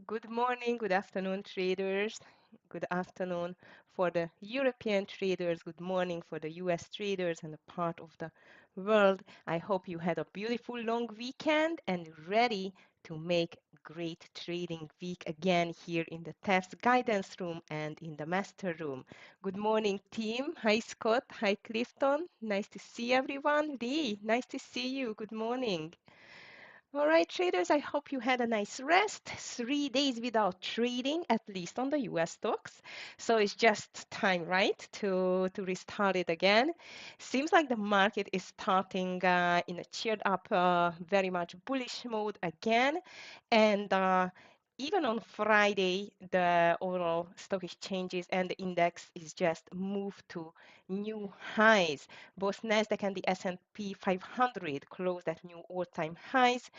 Good morning, good afternoon, traders. Good afternoon for the European traders. Good morning for the US traders and a part of the world. I hope you had a beautiful long weekend and ready to make great trading week again here in the TEFS guidance room and in the master room. Good morning, team. Hi, Scott. Hi, Clifton. Nice to see everyone. Lee, nice to see you. Good morning. All right, traders, I hope you had a nice rest. 3 days without trading, at least on the US stocks. So it's just time, right, to restart it again. Seems like the market is starting in a cheered up, very much bullish mode again. And even on Friday, the overall stock exchanges and the index is just moved to new highs. Both Nasdaq and the S&P 500 closed at new all-time highs,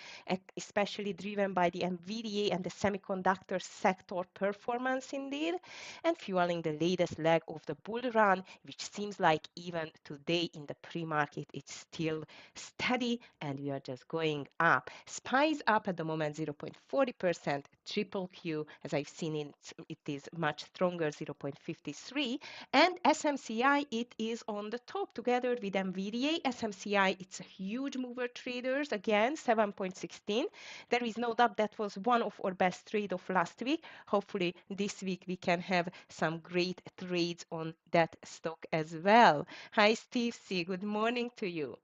especially driven by the NVIDIA and the semiconductor sector performance indeed, and fueling the latest leg of the bull run, which seems like even today in the pre-market, it's still steady and we are just going up. SPY is up at the moment 0.40%, triple Q, as I've seen it is much stronger 0.53, and SMCI, it is on the top together with NVIDIA. SMCI, it's a huge mover traders, again, 7.16. There is no doubt that was one of our best trade of last week. Hopefully this week we can have some great trades on that stock as well. Hi, Steve C. Good morning to you.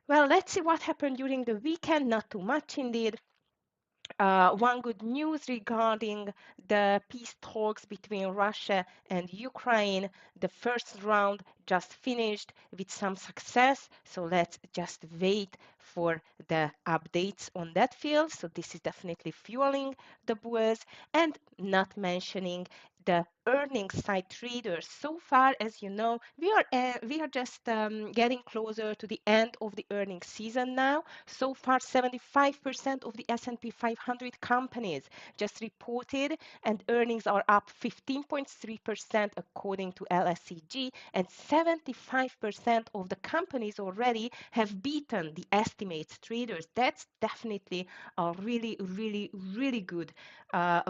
Well, let's see what happened during the weekend. Not too much indeed. One good news regarding the peace talks between Russia and Ukraine. The first round just finished with some success. So let's just wait for the updates on that field. So this is definitely fueling the bulls, and not mentioning the earnings side traders. So far, as you know, we are just getting closer to the end of the earnings season now. So far, 75% of the S&P 500 companies just reported, and earnings are up 15.3% according to LSEG, and 75% of the companies already have beaten the estimates traders. That's definitely a really, really, really good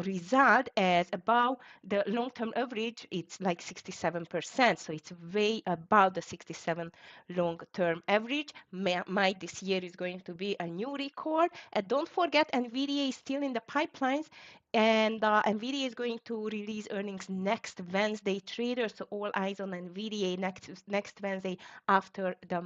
result, as above the long-term average, it's like 67%. So it's way above the 67 long-term average. Might this year is going to be a new record. And don't forget, NVIDIA is still in the pipelines, and NVIDIA is going to release earnings next Wednesday, traders. So all eyes on NVIDIA next Wednesday after the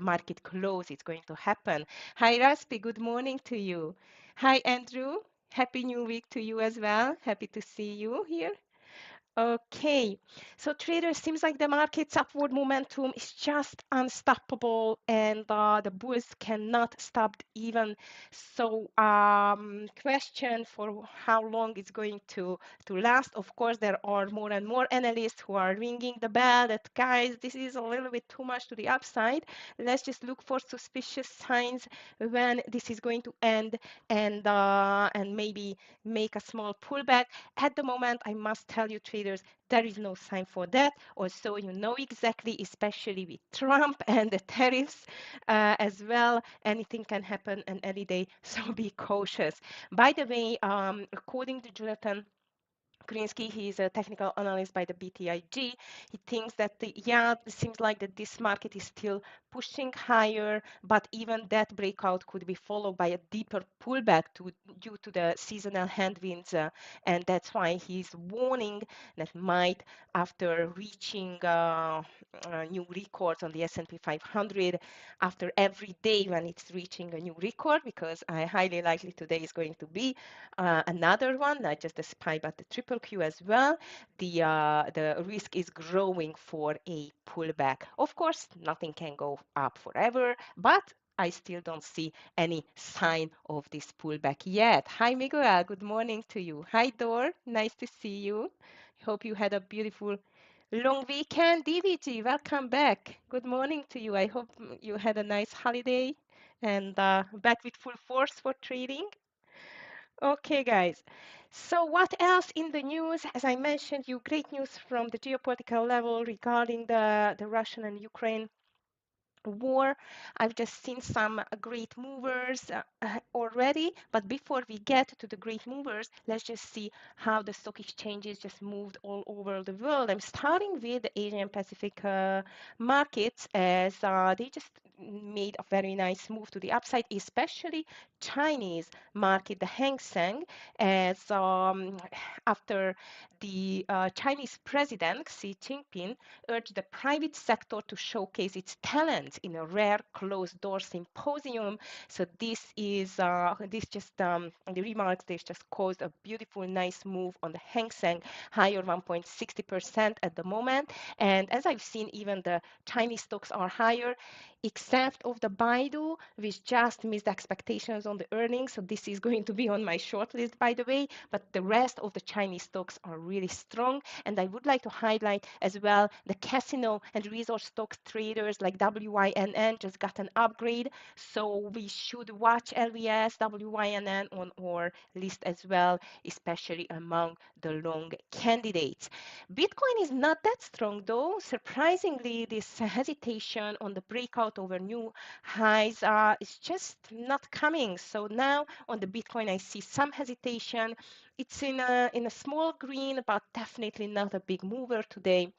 market close. It's going to happen. Hi, Raspi. Good morning to you. Hi, Andrew. Happy New Week to you as well. Happy to see you here. Okay, so traders, seems like the market's upward momentum is just unstoppable, and the bulls cannot stop even. So, question for how long it's going to last. Of course, there are more and more analysts who are ringing the bell that, guys, this is a little bit too much to the upside. Let's just look for suspicious signs when this is going to end, and maybe make a small pullback. At the moment, I must tell you, traders, there is no sign for that. Also, you know exactly, especially with Trump and the tariffs as well, anything can happen and any day, so be cautious. By the way, according to Jonathan Krinsky, he is a technical analyst by the BTIG. He thinks that, yeah, it seems like that this market is still pushing higher, but even that breakout could be followed by a deeper pullback due to the seasonal headwinds, and that's why he's warning that might, after reaching new records on the S&P 500, after every day when it's reaching a new record, because I highly likely today is going to be another one, not just the SPY, but the triple Q as well. The risk is growing for a pullback. Of course, nothing can go up forever, but I still don't see any sign of this pullback yet. Hi, Miguel. Good morning to you. Hi, Dor. Nice to see you. Hope you had a beautiful long weekend. DVG, welcome back. Good morning to you. I hope you had a nice holiday and back with full force for trading. Okay, guys. So what else in the news? As I mentioned, you great news from the geopolitical level regarding the Russian and Ukraine war. I've just seen some great movers already, but before we get to the great movers, let's just see how the stock exchanges just moved all over the world. I'm starting with the Asian Pacific markets as they just made a very nice move to the upside, especially Chinese market, the Hang Seng, as after the Chinese president Xi Jinping urged the private sector to showcase its talents in a rare closed-door symposium. So this just the remarks. This just caused a beautiful, nice move on the Hang Seng, higher 1.60% at the moment. And as I've seen, even the Chinese stocks are higher, except of the Baidu, which just missed expectations on the earnings. So this is going to be on my short list, by the way. But the rest of the Chinese stocks are really strong. And I would like to highlight as well the casino and resort stocks traders like WYNN just got an upgrade. So we should watch LVS, WYNN on our list as well, especially among the long candidates. Bitcoin is not that strong though. Surprisingly, this hesitation on the breakout over new highs is just not coming. So now on the Bitcoin, I see some hesitation. It's in a small green, but definitely not a big mover today.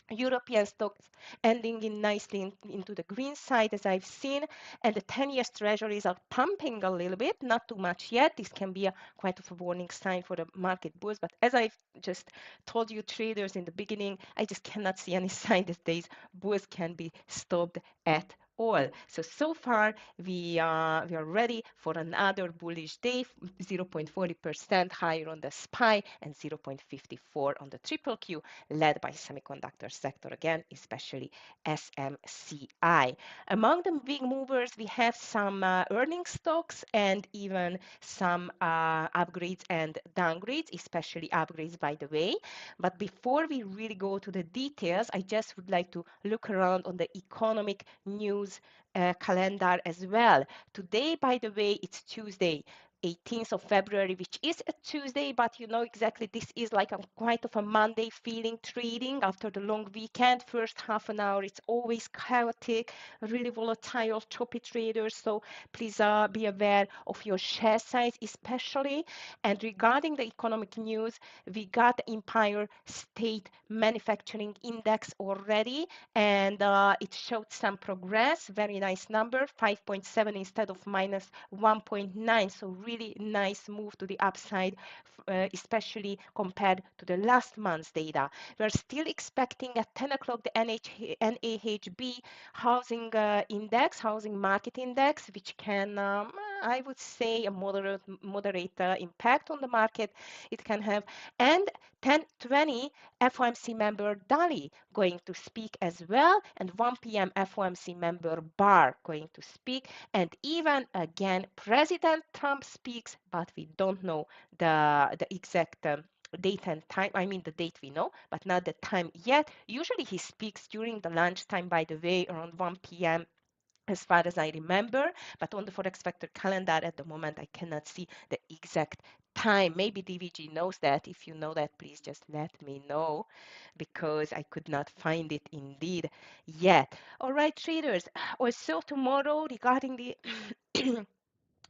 European stocks ending in nicely into the green side as I've seen, and the 10-year treasuries are pumping a little bit, not too much yet. This can be a quite of a warning sign for the market boost, but as I've just told you traders in the beginning, I just cannot see any sign that this boost can be stopped at all. So far we are ready for another bullish day, 0.40% higher on the SPY and 0.54 on the triple Q, led by semiconductor sector again, especially SMCI. Among the big movers, we have some earning stocks and even some upgrades and downgrades, especially upgrades, by the way. But before we really go to the details, I just would like to look around on the economic news calendar as well. Today, by the way, it's Tuesday. 18th of February, which is a Tuesday, but you know exactly this is like a quite of a Monday feeling trading after the long weekend. First half an hour, it's always chaotic, really volatile, choppy traders. So please be aware of your share size, especially. And regarding the economic news, we got the Empire State Manufacturing Index already, and it showed some progress. Very nice number, 5.7 instead of minus 1.9. So really nice move to the upside, especially compared to the last month's data. We're still expecting at 10 o'clock the NAHB housing index, housing market index, which can, I would say, a moderate impact on the market it can have. And 10:20 FOMC member Dali going to speak as well, and 1 p.m. FOMC member Barr going to speak, and even again President Trump speaks, but we don't know the exact date and time. I mean the date we know, but not the time yet. Usually he speaks during the lunchtime, by the way, around 1 p.m. as far as I remember, but on the Forex Factor calendar at the moment, I cannot see the exact time. Maybe DVG knows that. If you know that, please just let me know because I could not find it indeed yet. All right, traders. Also tomorrow regarding the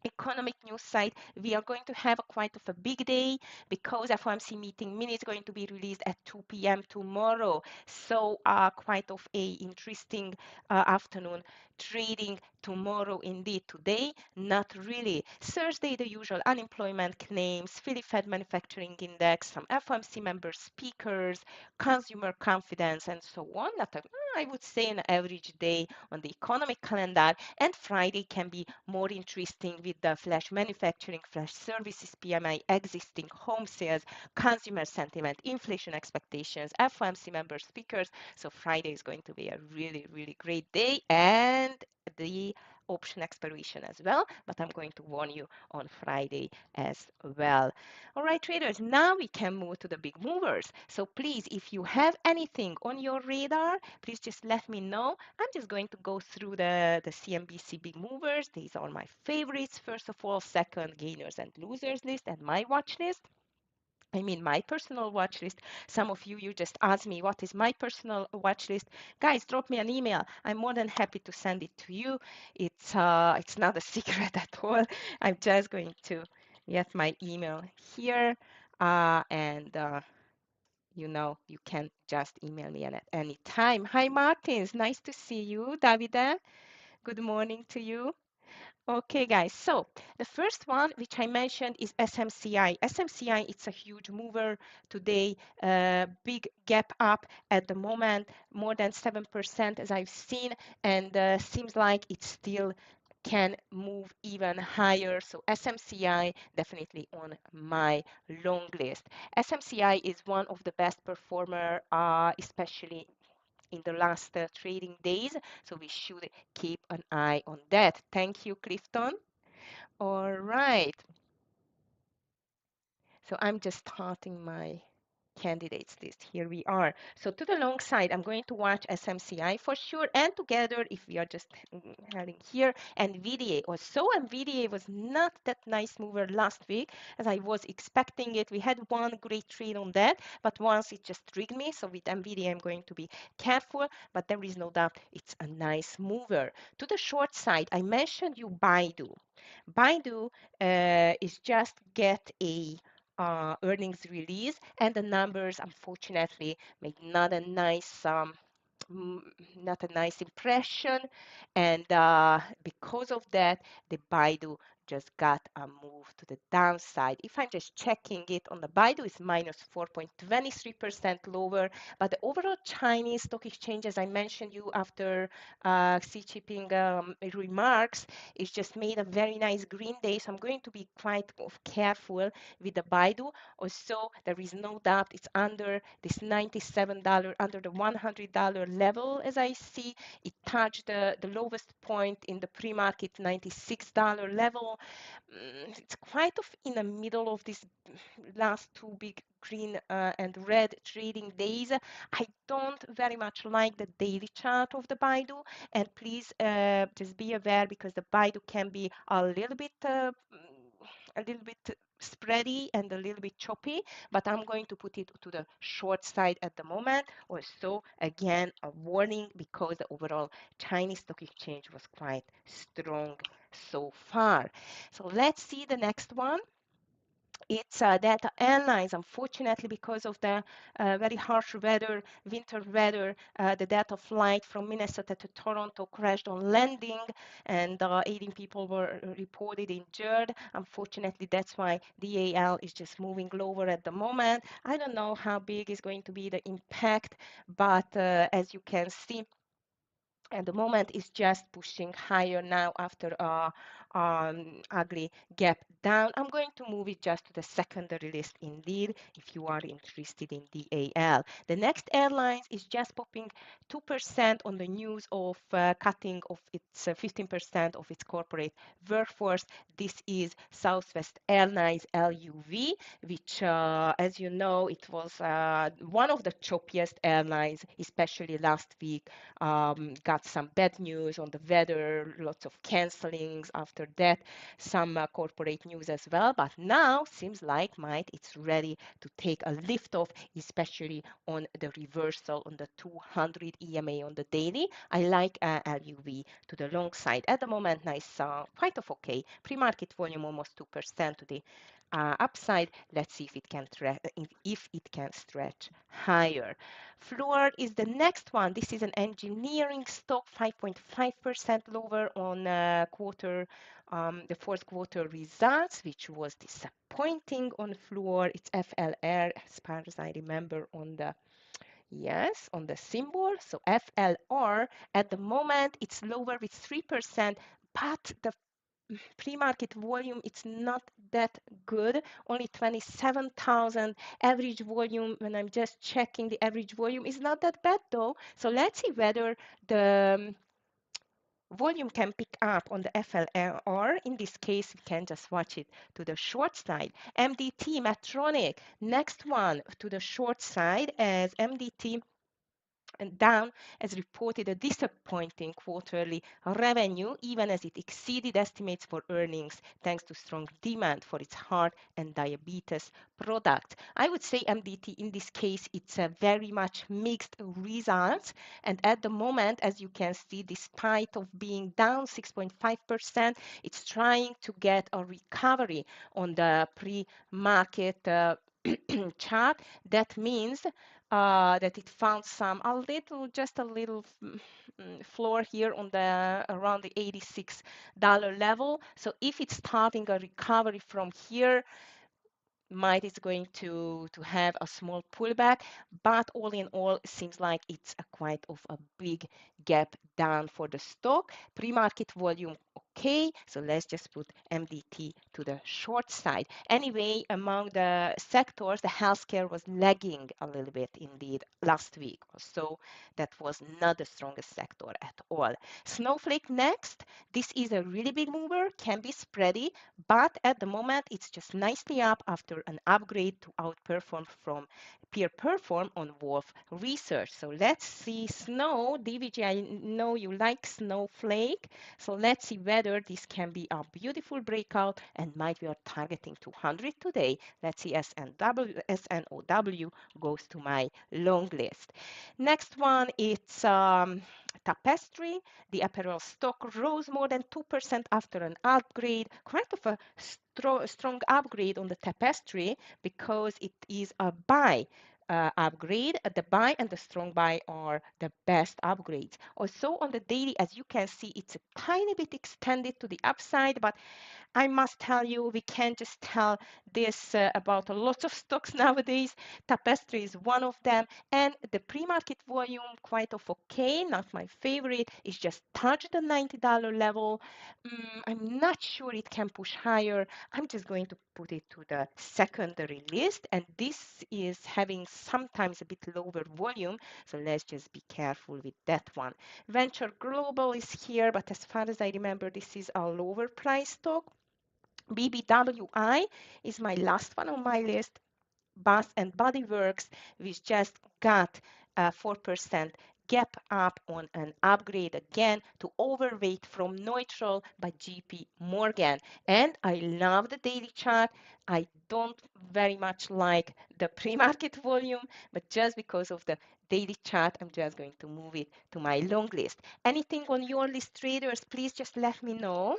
economic news site, we are going to have quite of a big day because FOMC meeting minutes going to be released at 2 p.m. tomorrow. So quite of a interesting afternoon trading tomorrow indeed. Today, not really. Thursday, the usual unemployment claims, Philly Fed Manufacturing Index, some FOMC member speakers, consumer confidence, and so on. Not a, I would say an average day on the economic calendar, and Friday can be more interesting with the flash manufacturing, flash services PMI, existing home sales, consumer sentiment, inflation expectations, FOMC member speakers. So Friday is going to be a really, really great day, and the option expiration as well, but I'm going to warn you on Friday as well. All right, traders, now we can move to the big movers. So please, if you have anything on your radar, please just let me know. I'm just going to go through the CNBC big movers. These are my favorites. First of all, second, gainers and losers list and my watch list. I mean, my personal watch list. Some of you, you just asked me, what is my personal watch list? Guys, drop me an email. I'm more than happy to send it to you. It's not a secret at all. I'm just going to get my email here. And you know, you can just email me at any time. Hi, Martins. Nice to see you. Davide, good morning to you. Okay, guys, so the first one, which I mentioned, is SMCI. SMCI, it's a huge mover today, big gap up at the moment, more than 7% as I've seen, and seems like it still can move even higher. So SMCI definitely on my long list. SMCI is one of the best performer, especially in the last trading days. So we should keep an eye on that. Thank you, Clifton. All right. So I'm just starting my candidates list. Here we are. So to the long side, I'm going to watch SMCI for sure. And together, if we are just having here, NVIDIA. Also, NVIDIA was not that nice mover last week as I was expecting it. We had one great trade on that, but once it just trigged me. So with NVIDIA, I'm going to be careful, but there is no doubt it's a nice mover. To the short side, I mentioned you Baidu. Baidu is just get a earnings release, and the numbers unfortunately made mm, not a nice impression, and because of that, the Baidu just got a move to the downside. If I'm just checking it on the Baidu, it's minus 4.23% lower, but the overall Chinese stock exchange, as I mentioned you after Xi Jinping remarks, is just made a very nice green day. So I'm going to be quite careful with the Baidu. Also, there is no doubt it's under this $97, under the $100 level. As I see, it touched the lowest point in the pre-market $96 level. It's quite of in the middle of this last two big green and red trading days. I don't very much like the daily chart of the Baidu, and please just be aware because the Baidu can be a little bit spready and a little bit choppy, but I'm going to put it to the short side at the moment. Also, again, a warning because the overall Chinese stock exchange was quite strong so far. So let's see the next one. It's Delta Airlines. Unfortunately, because of the very harsh weather, winter weather, the Delta flight from Minnesota to Toronto crashed on landing, and 18 people were reported injured. Unfortunately, that's why DAL is just moving lower at the moment. I don't know how big is going to be the impact, but as you can see, at the moment is just pushing higher now after a ugly gap down. I'm going to move it just to the secondary list indeed if you are interested in DAL. The next airlines is just popping 2% on the news of cutting of its 15% of its corporate workforce. This is Southwest Airlines LUV, which as you know, it was one of the choppiest airlines, especially last week. Got some bad news on the weather, lots of cancelings after that, some corporate news as well. But now seems like it's ready to take a lift off, especially on the reversal on the 200 EMA on the daily. I like LUV to the long side. At the moment, nice, quite of okay. Pre-market volume almost 2% to the upside. Let's see if it can stretch higher. Fluor is the next one. This is an engineering stock, 5.5% lower on the fourth quarter results, which was disappointing on Fluor. It's FLR, as far as I remember, on the symbol. So FLR at the moment it's lower with 3%, but the pre-market volume it's not that good, only 27,000 average volume. When I'm just checking, the average volume is not that bad though. So let's see whether the volume can pick up on the FLR. In this case, we can just watch it to the short side. MDT, Medtronic, next one to the short side, as MDT and down as reported a disappointing quarterly revenue, even as it exceeded estimates for earnings thanks to strong demand for its heart and diabetes product. I would say MDT in this case, it's a very much mixed results. And at the moment, as you can see, despite of being down 6.5%, it's trying to get a recovery on the pre-market chart. That means that it found just a little floor here on the around the $86 level. So if it's starting a recovery from here, might is going to have a small pullback, but all in all, it seems like it's a quite of a big gap down for the stock. Pre-market volume, okay, so let's just put MDT to the short side. Anyway, among the sectors, the healthcare was lagging a little bit indeed last week, so that was not the strongest sector at all. Snowflake next. This is a really big mover, can be spready, but at the moment it's just nicely up after an upgrade to outperform from peer perform on Wolf Research. So let's see Snow, DVG, I know you like Snowflake. So let's see whether this can be a beautiful breakout and might we are targeting 200 today. Let's see SNOW goes to my long list. Next one, it's Tapestry. The apparel stock rose more than 2% after an upgrade, quite of a strong upgrade on the Tapestry because it is a buy upgrade. The buy and the strong buy are the best upgrades. Also on the daily, as you can see, it's a tiny bit extended to the upside, but I must tell you, we can't just tell this about a lot of stocks nowadays. Tapestry is one of them, and the pre-market volume quite of okay, not my favorite. It's just touched the $90 level. I'm not sure it can push higher. I'm just going to put it to the secondary list, and this is having sometimes a bit lower volume, so let's just be careful with that one. Venture Global is here, but as far as I remember, this is a lower price stock. BBWI is my last one on my list. Bath and Body Works, which just got a 4% gap up on an upgrade again to overweight from neutral by JP Morgan. And I love the daily chart. I don't very much like the pre-market volume, but just because of the daily chart, I'm just going to move it to my long list. Anything on your list, traders, please just let me know.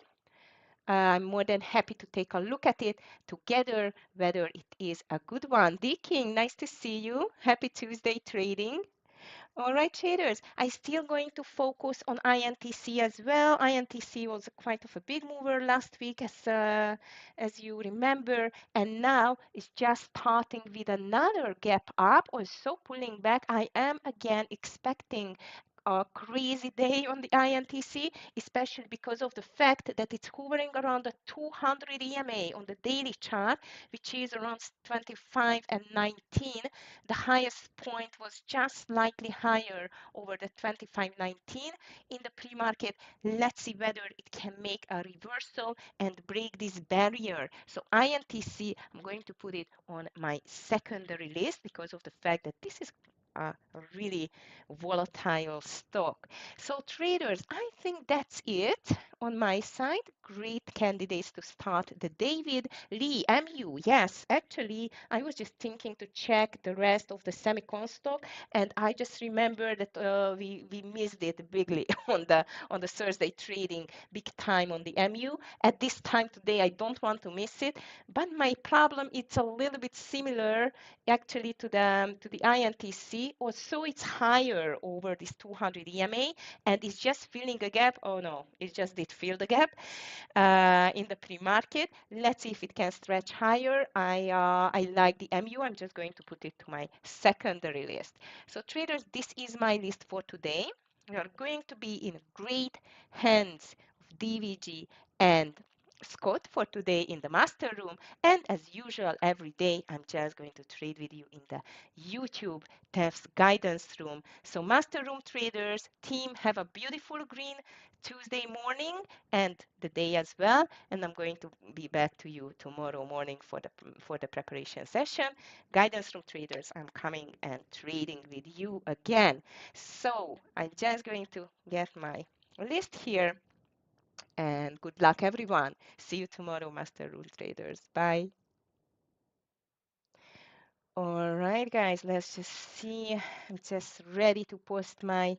I'm more than happy to take a look at it together, whether it is a good one. D King, nice to see you. Happy Tuesday trading. All right, traders, I'm still going to focus on INTC as well. INTC was quite of a big mover last week, as you remember, and now it's just starting with another gap up, also pulling back. I am again expecting a crazy day on the INTC, especially because of the fact that it's hovering around the 200 EMA on the daily chart, which is around 25 and 19. The highest point was just slightly higher over the 25.19 in the pre-market. Let's see whether it can make a reversal and break this barrier. So INTC, I'm going to put it on my secondary list because of the fact that this is a really volatile stock. So traders, I think that's it on my side. Great candidates to start the David Lee MU. Yes, actually, I was just thinking to check the rest of the semicon stock, and I just remember that we missed it bigly on the Thursday trading, big time on the MU. At this time today, I don't want to miss it, but my problem it's a little bit similar actually to the INTC. Also, it's higher over this 200 EMA, and it's just filling a gap. Oh no, it just did fill the gap in the pre-market. Let's see if it can stretch higher. I like the MU. I'm just going to put it to my secondary list. So traders, this is my list for today. We are going to be in great hands of DVG and Scott for today in the master room. And as usual, every day, I'm just going to trade with you in the YouTube TEFS guidance room. So master room traders, team, have a beautiful green Tuesday morning and the day as well. And I'm going to be back to you tomorrow morning for the preparation session. Guidance room traders, I'm coming and trading with you again. So I'm just going to get my list here, and good luck, everyone. See you tomorrow, Master Rule Traders. Bye. All right, guys, let's just see. I'm just ready to post my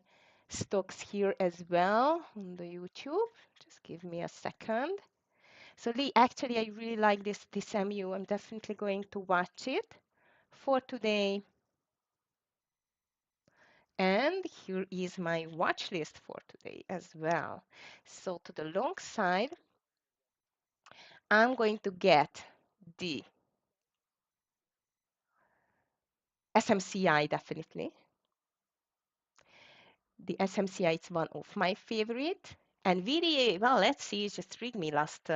stocks here as well on the YouTube. Just give me a second. So Lee, actually, I really like this MU. I'm definitely going to watch it for today. And here is my watch list for today as well. So to the long side, I'm going to get the SMCI definitely. The SMCI is one of my favorite. And VDA, well, let's see, it just trigged me last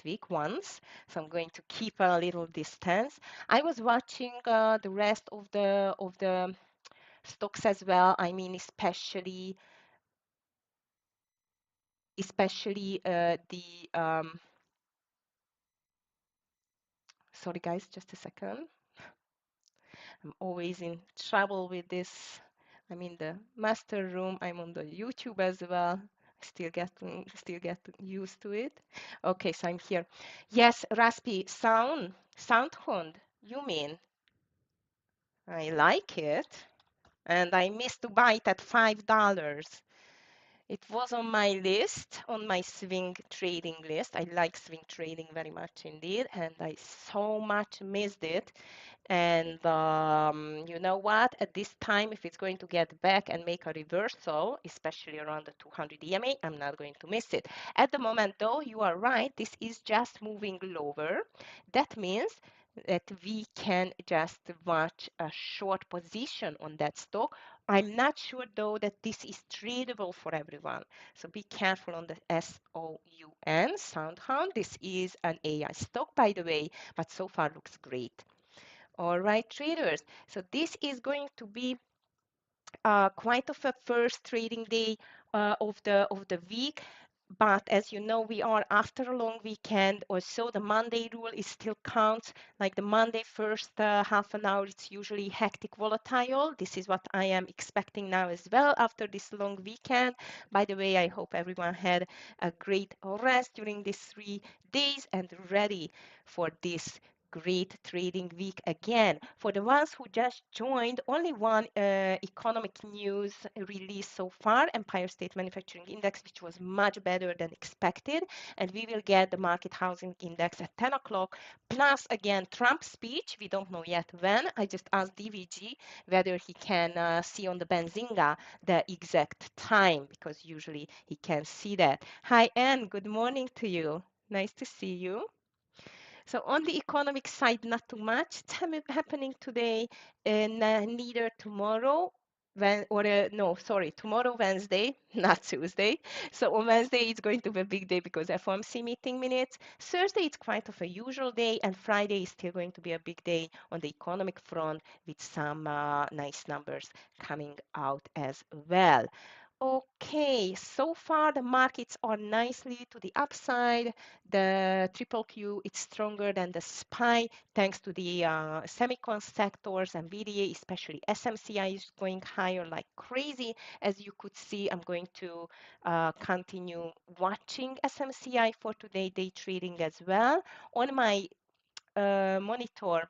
week once, so I'm going to keep a little distance. I was watching the rest of the stocks as well. I mean, especially the sorry guys, just a second. I'm always in trouble with this. I'm in the master room. I'm on the YouTube as well. Still get used to it. Okay, so I'm here. Yes, Raspy Soundhound. You mean? I like it, and I missed to buy it at $5. It was on my list, on my swing trading list. I like swing trading very much indeed, and I so much missed it. And you know what? At this time, if it's going to get back and make a reversal, especially around the 200 EMA, I'm not going to miss it. At the moment, though, you are right. This is just moving lower. That means that we can just watch a short position on that stock. I'm not sure, though, that this is tradable for everyone. So be careful on the SOUN, Soundhound. This is an AI stock, by the way, but so far looks great. All right, traders. So this is going to be quite of a first trading day of the week. But as you know, we are after a long weekend, or so the Monday rule is still counts. Like the Monday first half an hour, it's usually hectic, volatile. This is what I am expecting now as well after this long weekend. By the way, I hope everyone had a great rest during these 3 days and ready for this great trading week again. For the ones who just joined, only one economic news release so far, Empire State Manufacturing Index, which was much better than expected. And we will get the market housing index at 10 o'clock. Plus, again, Trump's speech. We don't know yet when. I just asked DVG whether he can see on the Benzinga the exact time, because usually he can see that. Hi, Anne. Good morning to you. Nice to see you. So on the economic side, not too much happening today, and neither tomorrow. No, sorry, tomorrow Wednesday, not Tuesday. So on Wednesday it's going to be a big day because FOMC meeting minutes. Thursday it's quite of a usual day, and Friday is still going to be a big day on the economic front with some nice numbers coming out as well. Okay, so far the markets are nicely to the upside. The triple Q is stronger than the SPY thanks to the semicon sectors and VDA, especially SMCI is going higher like crazy. As you could see, I'm going to continue watching SMCI for today day trading as well. On my monitor,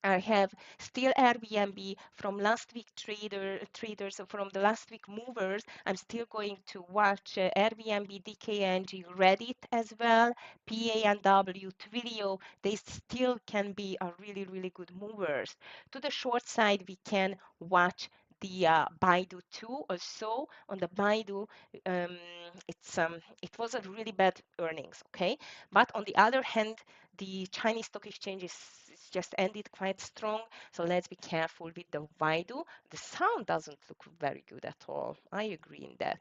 I have still Airbnb from last week traders from the last week movers. I'm still going to watch Airbnb, DKNG, Reddit as well, PANW, Twilio. They still can be a really good movers. To the short side, we can watch the Baidu too. Also on the Baidu, um, it was a really bad earnings, okay. But on the other hand, the Chinese stock exchange is just ended quite strong, so let's be careful with the Baidu. The sound doesn't look very good at all. I agree in that.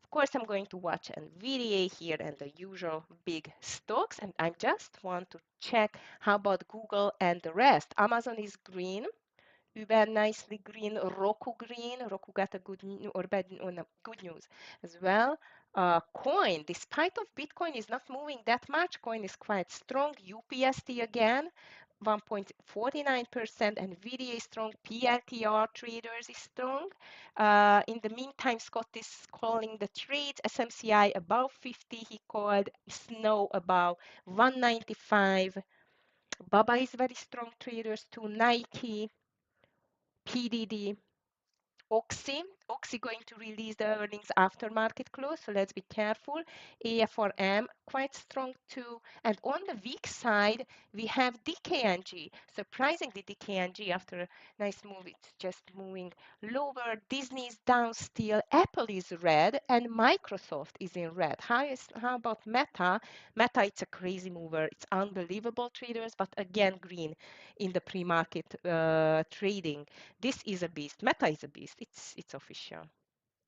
Of course, I'm going to watch NVIDIA here and the usual big stocks. And I just want to check how about Google and the rest. Amazon is green. Uber nicely green, Roku green. Roku got a good or bad or no, good news as well. Coin, despite of Bitcoin is not moving that much, coin is quite strong. UPST again, 1.49%. Nvidia is strong. PLTR traders is strong. In the meantime, Scott is calling the trades. SMCI above 50. He called Snow above 195. Baba is very strong traders too. Nike. PDD, Oxy going to release the earnings after market close, so let's be careful. AFRM quite strong too. And on the weak side, we have DKNG. Surprisingly, DKNG after a nice move, it's just moving lower. Disney is down still. Apple is red, and Microsoft is in red. How about Meta? Meta, it's a crazy mover. It's unbelievable traders, but again green in the pre-market trading. This is a beast. Meta is a beast. It's official.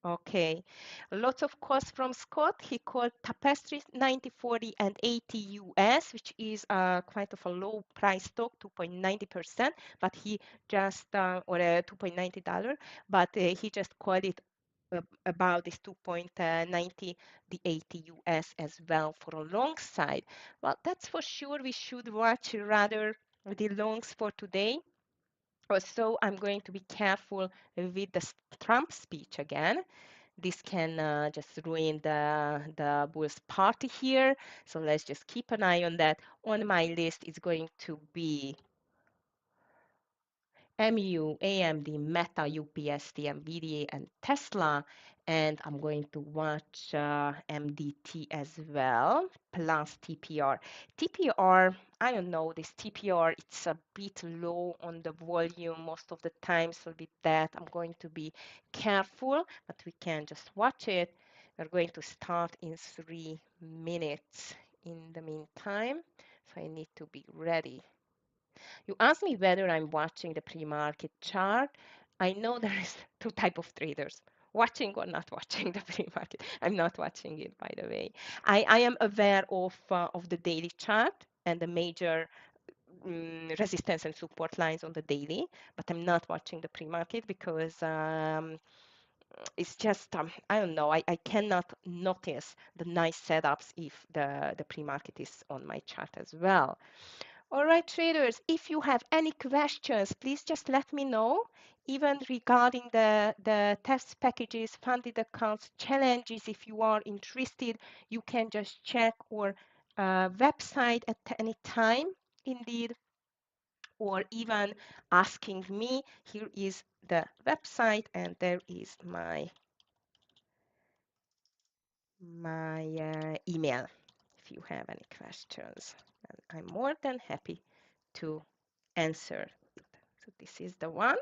Okay. Lots of calls from Scott. He called Tapestry 9040 and 80 US, which is quite of a low price stock, 2.90%, but he just or $2.90, but he just called it about this 2.90, the 80 US as well for a long side. Well, that's for sure. We should watch rather the longs for today. Also, I'm going to be careful with the Trump speech again. This can just ruin the Bulls party here. So let's just keep an eye on that. On my list is going to be MU, AMD, Meta, UPS, NVIDIA, and Tesla. And I'm going to watch MDT as well, plus TPR. TPR, I don't know, this TPR, it's a bit low on the volume most of the time. So with that, I'm going to be careful, but we can just watch it. We're going to start in 3 minutes in the meantime. So I need to be ready. You asked me whether I'm watching the pre-market chart. I know there is two type of traders, watching or not watching the pre-market. I'm not watching it, by the way. I am aware of the daily chart and the major resistance and support lines on the daily, but I'm not watching the pre-market because it's just I don't know. I cannot notice the nice setups if the pre-market is on my chart as well. All right, traders, if you have any questions, please just let me know, even regarding the test packages, funded accounts, challenges. If you are interested, you can just check our website at any time, indeed, or even asking me. Here is the website, and there is my email if you have any questions. And I'm more than happy to answer. So this is the one.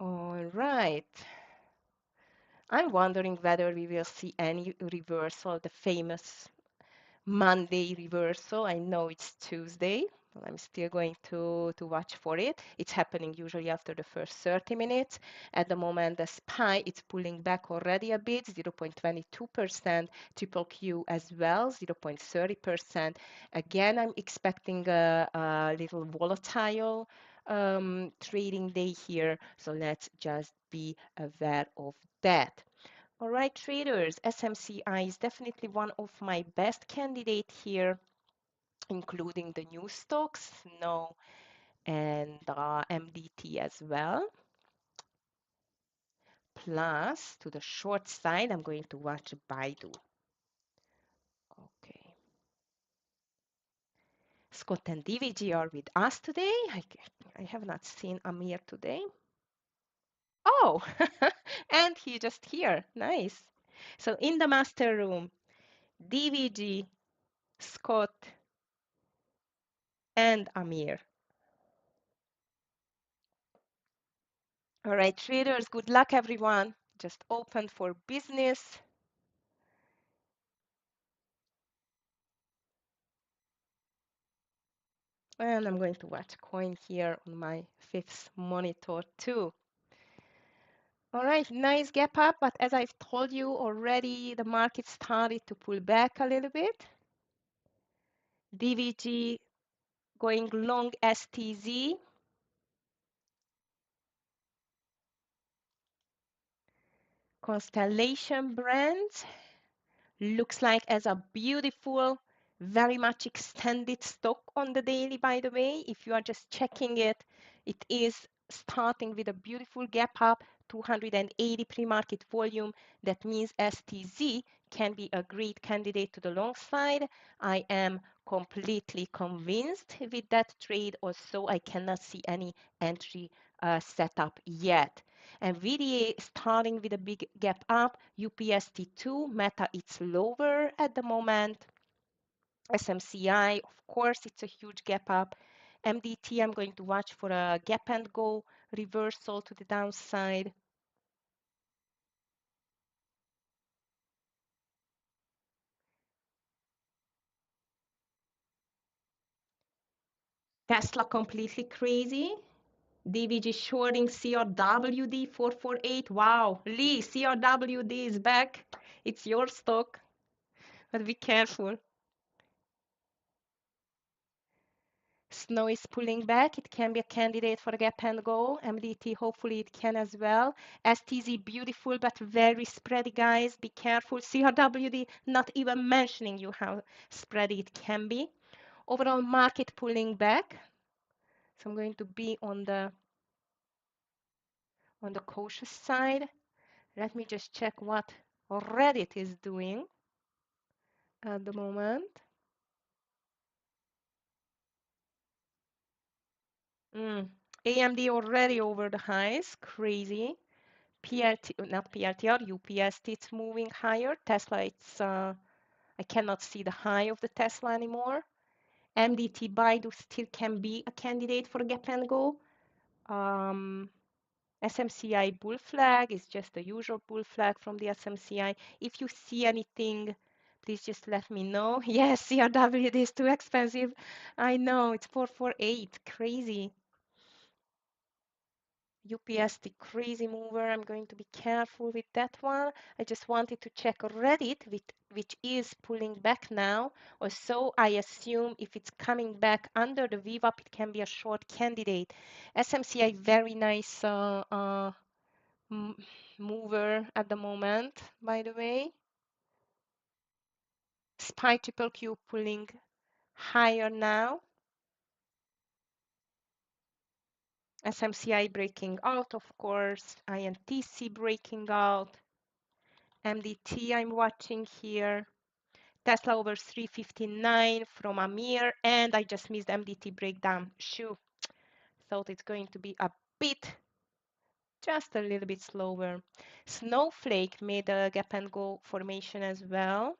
All right. I'm wondering whether we will see any reversal, the famous Monday reversal. I know it's Tuesday. Well, I'm still going to watch for it. It's happening usually after the first 30 minutes. At the moment, the SPY, it's pulling back already a bit, 0.22%, triple Q as well, 0.30%. Again, I'm expecting a little volatile trading day here. So let's just be aware of that. All right, traders, SMCI is definitely one of my best candidate here, including the new stocks, no, and MDT as well. Plus, to the short side, I'm going to watch Baidu. Okay. Scott and DVG are with us today. I have not seen Amir today. Oh, and he just here. Nice. So in the master room, DVG, Scott, and Amir. All right, traders, good luck, everyone. Just open for business. And I'm going to watch coin here on my fifth monitor too. All right, nice gap up, but as I've told you already, the market started to pull back a little bit. DVG going long STZ. Constellation Brands looks like as a beautiful, very much extended stock on the daily, by the way. If you are just checking it, it is starting with a beautiful gap up, 280 pre-market volume. That means STZ can be a great candidate to the long side. I am completely convinced with that trade. Also, I cannot see any entry setup yet. NVIDIA starting with a big gap up, UPST2, Meta it's lower at the moment, SMCI, of course, it's a huge gap up. MDT, I'm going to watch for a gap and go reversal to the downside. Tesla completely crazy. DVG shorting CRWD 448. Wow, Lee, CRWD is back. It's your stock, but be careful. Snow is pulling back. It can be a candidate for a gap and go. MDT, hopefully it can as well. STZ, beautiful, but very spready, guys. Be careful. CRWD, not even mentioning you how spready it can be. Overall market pulling back. So I'm going to be on the cautious side. Let me just check what Reddit is doing at the moment. AMD already over the highs. Crazy. PRT, not PRTR, UPST, it's moving higher. Tesla, it's I cannot see the high of the Tesla anymore. MDT Baidu still can be a candidate for gap and go. SMCI bull flag is just the usual bull flag from the SMCI. If you see anything, please just let me know. Yes, CRW is too expensive. I know, it's 448, crazy. UPS, the crazy mover. I'm going to be careful with that one. I just wanted to check Reddit, which is pulling back now. Or so I assume if it's coming back under the VWAP, it can be a short candidate. SMCI, very nice mover at the moment, by the way. SPY triple Q pulling higher now. SMCI breaking out, of course. INTC breaking out. MDT I'm watching here. Tesla over 359 from Amir, and I just missed MDT breakdown. Shoo. Thought it's going to be a bit, just a little bit slower. Snowflake made a gap and go formation as well.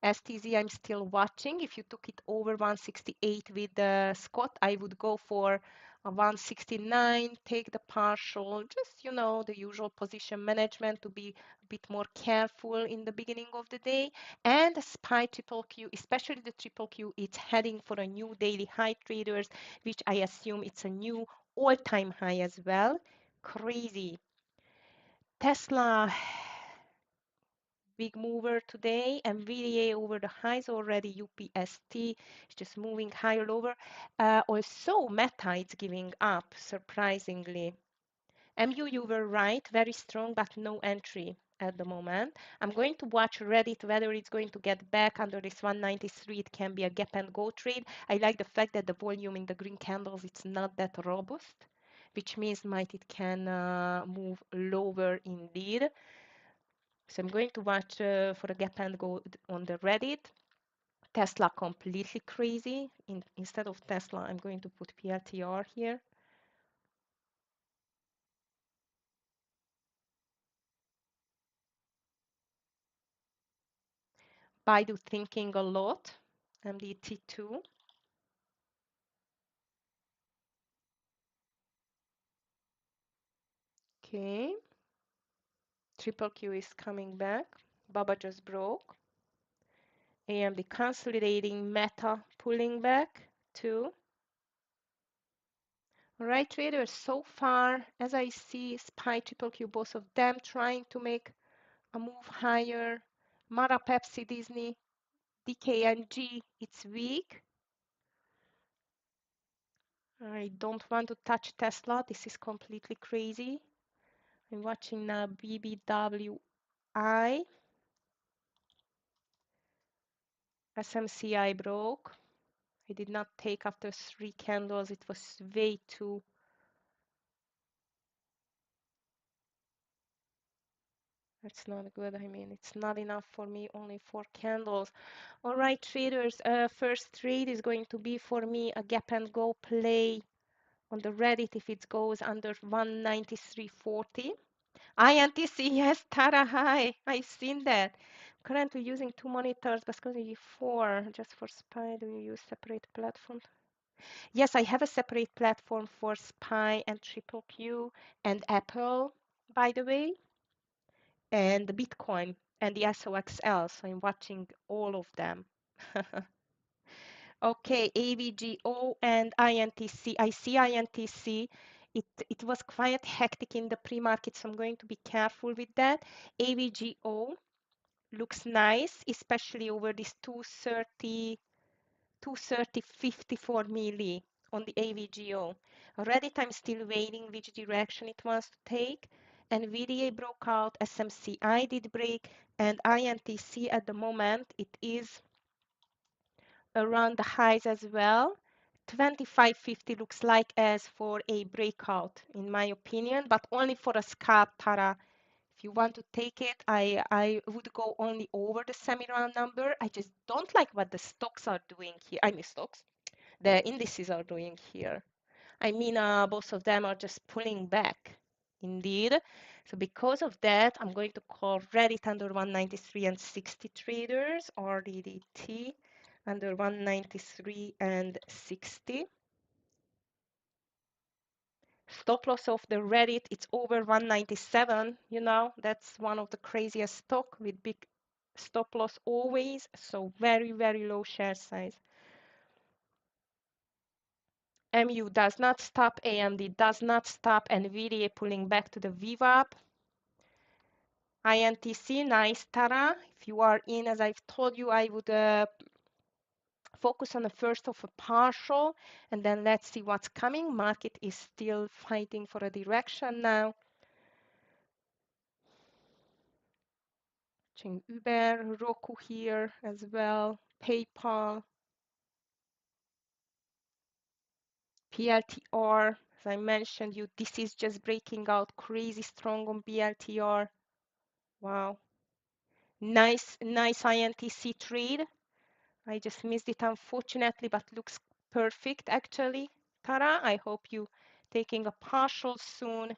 STZ I'm still watching. If you took it over 168 with Scott, I would go for a 169, take the partial, just, you know, the usual position management to be a bit more careful in the beginning of the day. And the SPY triple Q, especially the triple Q, it's heading for a new daily high, traders, which I assume it's a new all-time high as well. Crazy. Tesla big mover today. NVDA over the highs already. UPST is just moving higher lower. Also, Meta is giving up, surprisingly. MU, you were right, very strong, but no entry at the moment. I'm going to watch Reddit, whether it's going to get back under this 193. It can be a gap and go trade. I like the fact that the volume in the green candles, it's not that robust, which means it can move lower indeed. So I'm going to watch for a gap and go on the Reddit. Tesla completely crazy. Instead of Tesla, I'm going to put PLTR here. Baidu thinking a lot. MDT2. Okay. Triple Q is coming back. Baba just broke. AMD consolidating. Meta pulling back too. All right, traders, so far, as I see, SPY, Triple Q, both of them trying to make a move higher. Mara, Pepsi, Disney, DKNG, it's weak. I don't want to touch Tesla. This is completely crazy. I'm watching now BBWI. SMCI broke. I did not take after 3 candles. It was way too. That's not good. I mean, it's not enough for me, only 4 candles. All right, traders, first trade is going to be for me a gap and go play on the Reddit if it goes under 193.40. INTC, yes, Tara, hi. I've seen that. Currently using 2 monitors, but going to be 4 just for SPY. Do you use separate platform? Yes, I have a separate platform for SPY and Triple Q and Apple, by the way, and the Bitcoin and the SOXL. So I'm watching all of them. Okay, AVGO and INTC. I see INTC. It was quite hectic in the pre-market, so I'm going to be careful with that. AVGO looks nice, especially over this 230.54 milli on the AVGO. Reddit, I'm still waiting which direction it wants to take. NVIDIA broke out, SMCI did break, and INTC at the moment, it is around the highs as well. 2550 looks like as for a breakout, in my opinion, but only for a scalp, Tara. If you want to take it, I would go only over the semi-round number. I just don't like what the stocks are doing here. I mean, stocks, the indices are doing here. I mean, both of them are just pulling back, indeed. So because of that, I'm going to call Reddit under 193 and 60 traders, or RDDT under 193 and 60. Stop loss of the Reddit, it's over 197. You know, that's one of the craziest stock with big stop loss always. So very, very low share size. MU does not stop, AMD does not stop, NVIDIA pulling back to the VWAP. INTC, nice, Tara. If you are in, as I've told you, I would focus on the first of a partial, and then let's see what's coming. Market is still fighting for a direction now. Watching Uber, Roku here as well, PayPal, PLTR. As I mentioned you, this is just breaking out crazy strong on PLTR. Wow. Nice INTC trade. I just missed it unfortunately, but looks perfect actually. Tara, I hope you taking a partial soon.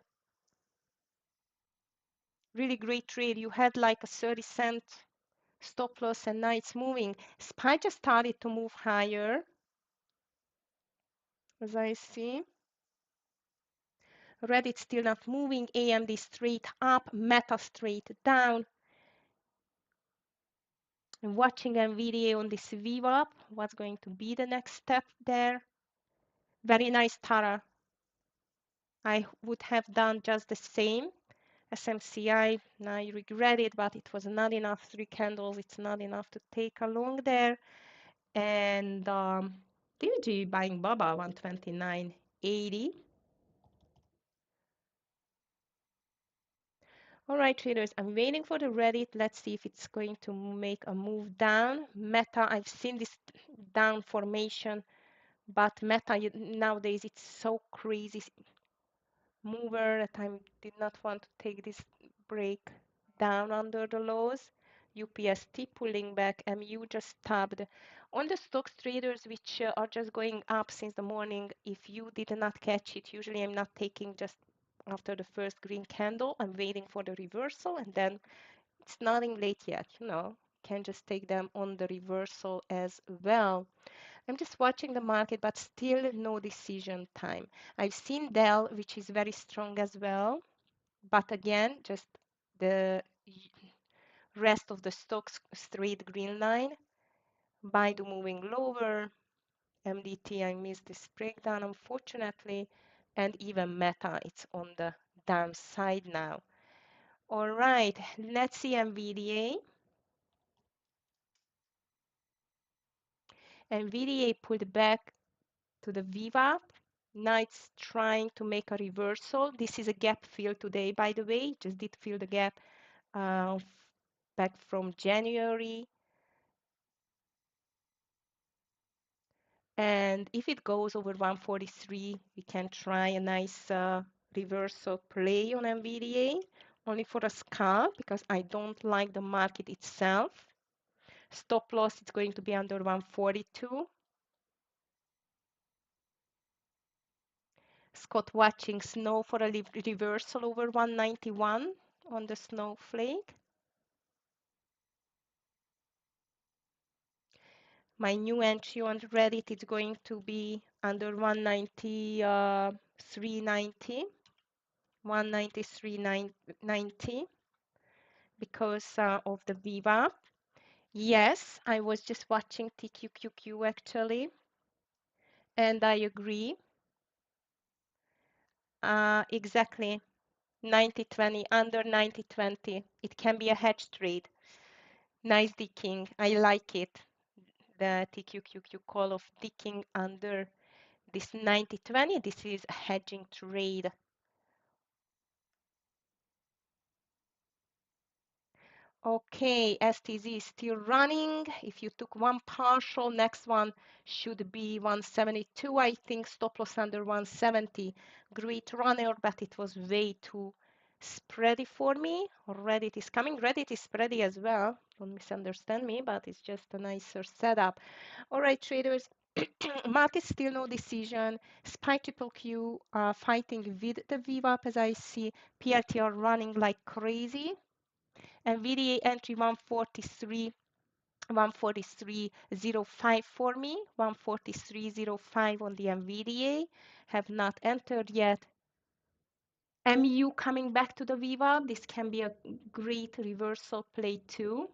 Really great trade. You had like a 30-cent stop loss and now it's moving. SPY just started to move higher, as I see. Reddit still not moving. AMD straight up, Meta straight down. I'm watching NVIDIA on this VWAP. What's going to be the next step there? Very nice, Tara. I would have done just the same. SMCI, now I regret it, but it was not enough. 3 candles, it's not enough to take along there. And DG buying Baba 129.80. All right, traders, I'm waiting for the Reddit. Let's see if it's going to make a move down. Meta, I've seen this down formation, but Meta nowadays it's so crazy mover that I did not want to take this break down under the lows. UPST pulling back, MU just tabbed. On the stocks traders which are just going up since the morning, if you did not catch it, usually I'm not taking just after the first green candle. I'm waiting for the reversal and then it's nothing late yet, you know. Can just take them on the reversal as well. I'm just watching the market, but still no decision time. I've seen Dell, which is very strong as well, but again, just the rest of the stocks straight green line. Baidu moving lower. MDT, I missed this breakdown, unfortunately. and even Meta, it's on the downside now. All right, let's see NVDA. NVDA pulled back to the VWAP. Now it's trying to make a reversal. This is a gap fill today, by the way. Just did fill the gap uh, back from January. And if it goes over 143, we can try a nice reversal play on NVDA, only for a scalp, because I don't like the market itself. Stop loss is going to be under 142. Scott watching snow for a reversal over 191 on the snowflake. My new entry on Reddit is going to be under 190, 390, 193.90 because of the VWAP. Yes, I was just watching TQQQ actually, and I agree. Exactly, 90-20, under 90-20. It can be a hedge trade. Nice dicking. I like it. The TQQQ call of dicking under this 90-20. This is a hedging trade. Okay, STZ is still running. If you took one partial, next one should be 172. I think stop loss under 170. Great runner, but it was way too spready for me. Reddit is coming. Reddit is spready as well. Don't misunderstand me, but it's just a nicer setup. All right, traders. Market still no decision. SPY triple Q fighting with the VWAP as I see. PRTR running like crazy. NVDA entry 143, 143.05 for me, 143.05 on the NVDA. Have not entered yet. MU coming back to the VWAP. This can be a great reversal play too.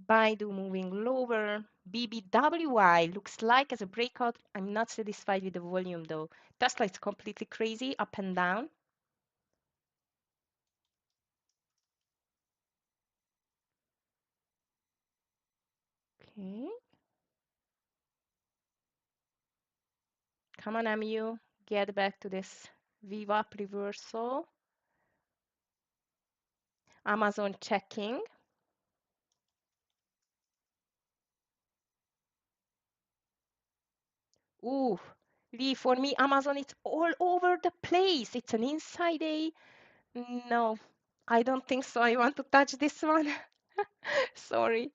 Baidu moving lower. BBWI looks like as a breakout. I'm not satisfied with the volume though. Tesla is completely crazy, up and down. Okay. Come on, MU. Get back to this VWAP reversal. Amazon checking. Ooh, Lee, for me, Amazon, it's all over the place. It's an inside A. No, I don't think so. I want to touch this one. Sorry.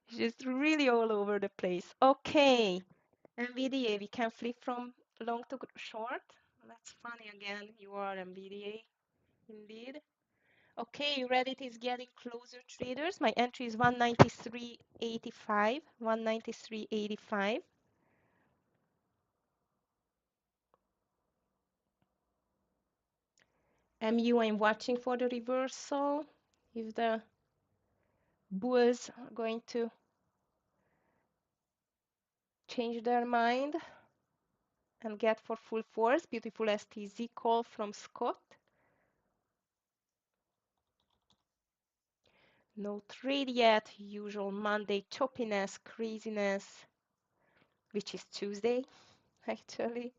It's just really all over the place. Okay. NVDA, we can flip from long to short. That's funny again. You are NVDA, indeed. Okay, Reddit is getting closer, traders. My entry is 193.85, 193.85. MU, I'm watching for the reversal. If the bulls are going to change their mind and get for full force. Beautiful STZ call from Scott. No trade yet. Usual Monday choppiness, craziness, which is Tuesday, actually.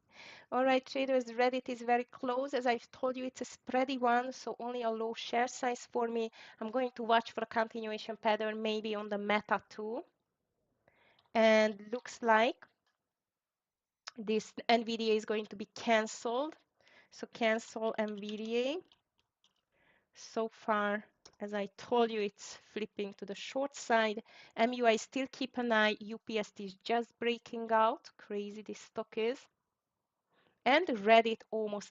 All right, traders, Reddit is very close. As I've told you, it's a spready one, so only a low share size for me. I'm going to watch for a continuation pattern, maybe on the Meta too. And looks like this NVDA is going to be canceled. So cancel NVDA. So far, as I told you, it's flipping to the short side. MUI still keep an eye. UPST is just breaking out. Crazy this stock is. And Reddit almost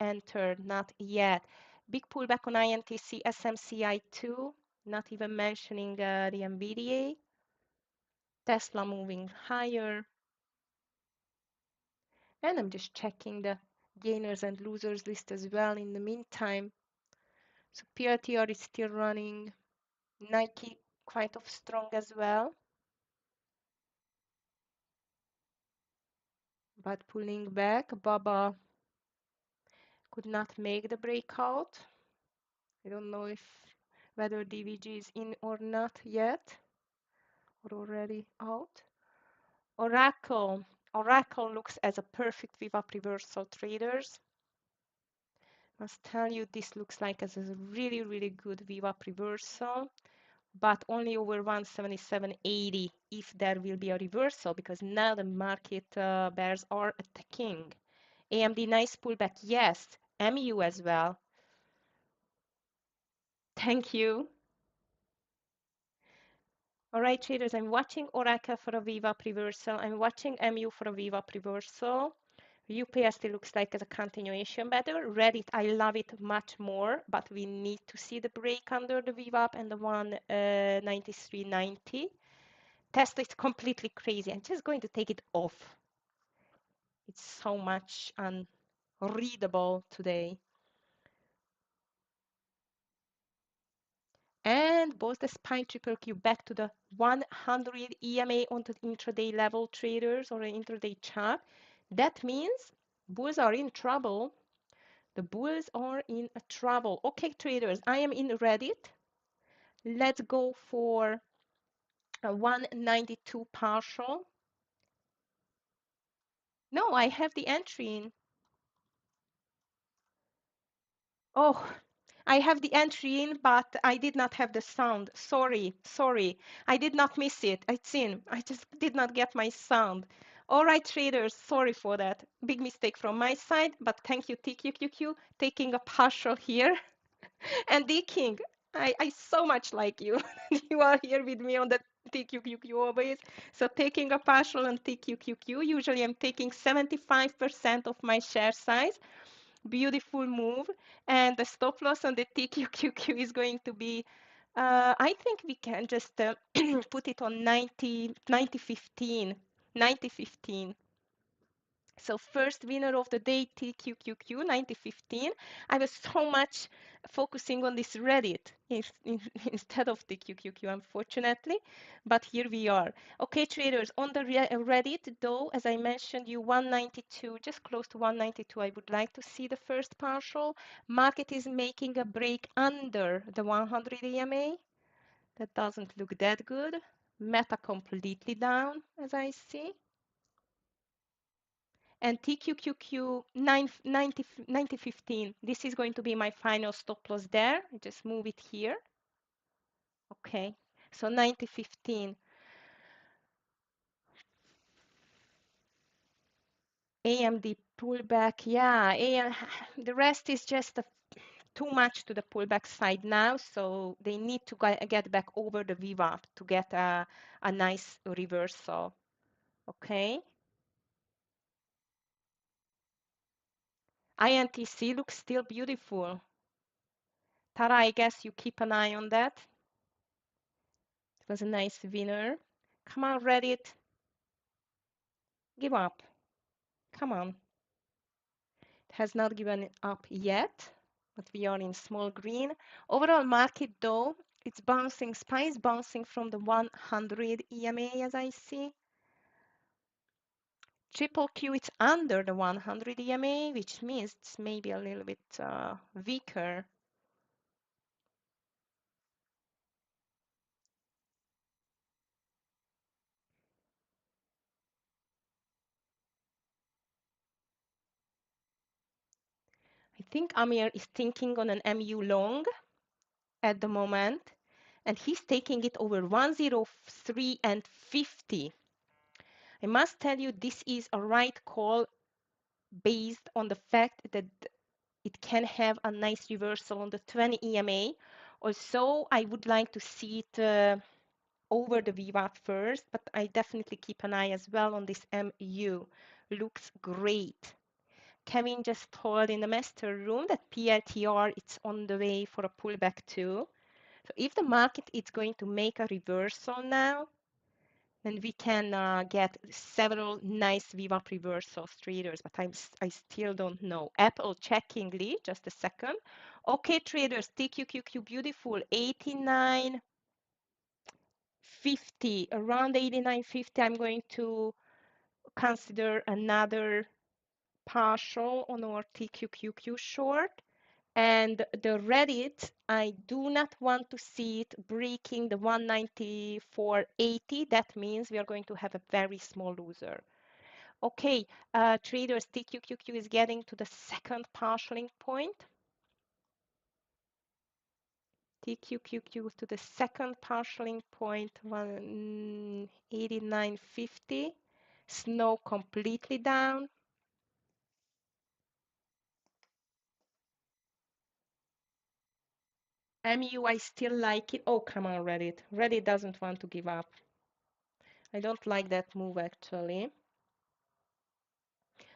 entered, not yet. Big pullback on INTC, SMCI 2, not even mentioning the NVDA. Tesla moving higher. And I'm just checking the gainers and losers list as well in the meantime. So PRTR is still running. Nike quite of strong as well. but pulling back. Baba could not make the breakout. I don't know if whether DVG is in or not yet, or already out. Oracle. Oracle looks as a perfect VWAP reversal, traders. Must tell you this looks like as a really, really good VWAP reversal, but only over 177.80 if there will be a reversal, because now the market bears are attacking. AMD, nice pullback. Yes, MU as well. Thank you. All right, traders, I'm watching Oracle for a VWAP reversal. I'm watching MU for a VWAP reversal. UPS still looks like as a continuation better. Reddit, I love it much more, but we need to see the break under the VWAP and the 193.90. Tesla is completely crazy. I'm just going to take it off. It's so much unreadable today. And both the SPY triple Q back to the 100 EMA on the intraday level, traders, or an intraday chart. That means bulls are in trouble. The bulls are in trouble. Okay, traders, I am in Reddit. Let's go for a 192 partial. No, I have the entry in. Oh, I have the entry in, but I did not have the sound. Sorry, sorry. I did not miss it. It's in. I just did not get my sound. All right, traders, sorry for that. Big mistake from my side, but thank you, TQQQ, taking a partial here. And D King, I so much like you. You are here with me on the TQQQ always. So taking a partial on TQQQ, usually I'm taking 75% of my share size. Beautiful move. And the stop loss on the TQQQ is going to be, I think we can just put it on 90.15. 90.15. So first winner of the day, TQQQ 9015. I was so much focusing on this Reddit instead of the QQQ, unfortunately. But here we are. Okay, traders, on the Reddit, though, as I mentioned, you 192, just close to 192. I would like to see the first partial. Market is making a break under the 100 EMA. That doesn't look that good. Meta completely down, as I see. And TQQQ 9015. This is going to be my final stop loss there. I just move it here. Okay, so 9015. AMD pullback. Yeah, the rest is just too much to the pullback side now. So they need to get back over the VWAP to get a nice reversal. Okay. INTC looks still beautiful. Tara, I guess you keep an eye on that. It was a nice winner. Come on, Reddit. Give up. Come on. It has not given up yet, but we are in small green. Overall market, though, it's bouncing. SPY is bouncing from the 100 EMA, as I see. Triple Q, it's under the 100 EMA, which means it's maybe a little bit weaker. I think Amir is thinking on an MU long at the moment, and he's taking it over 103 and 50. I must tell you, this is a right call based on the fact that it can have a nice reversal on the 20 EMA. Also, I would like to see it over the VWAP first, but I definitely keep an eye as well on this MU. Looks great. Kevin just told in the master room that PLTR, it's on the way for a pullback too. So if the market is going to make a reversal now, then we can get several nice VWAP reversals, traders, but I still don't know. Apple checkingly, just a second. Okay, traders, TQQQ, beautiful, 89.50, around 89.50. I'm going to consider another partial on our TQQQ short. And the Reddit, I do not want to see it breaking the 194.80. That means we are going to have a very small loser. Okay, traders, TQQQ is getting to the second partialing point. TQQQ to the second partialing point, 189.50. Snow completely down. MU, I still like it. Oh, come on, Reddit. Reddit doesn't want to give up. I don't like that move, actually.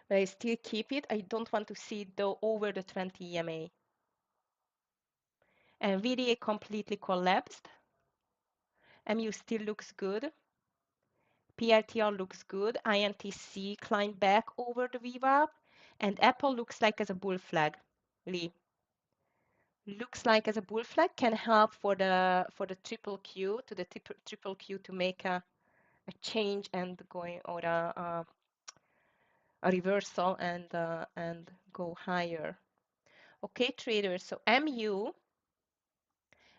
But I still keep it. I don't want to see it, though, over the 20 EMA. And VDA completely collapsed. MU still looks good. PRTR looks good. INTC climbed back over the VWAP. And Apple looks like as a bull flag. Lee. Looks like as a bull flag can help for the triple Q to the triple Q to make a change and going or a reversal and go higher. Okay, traders. So MU,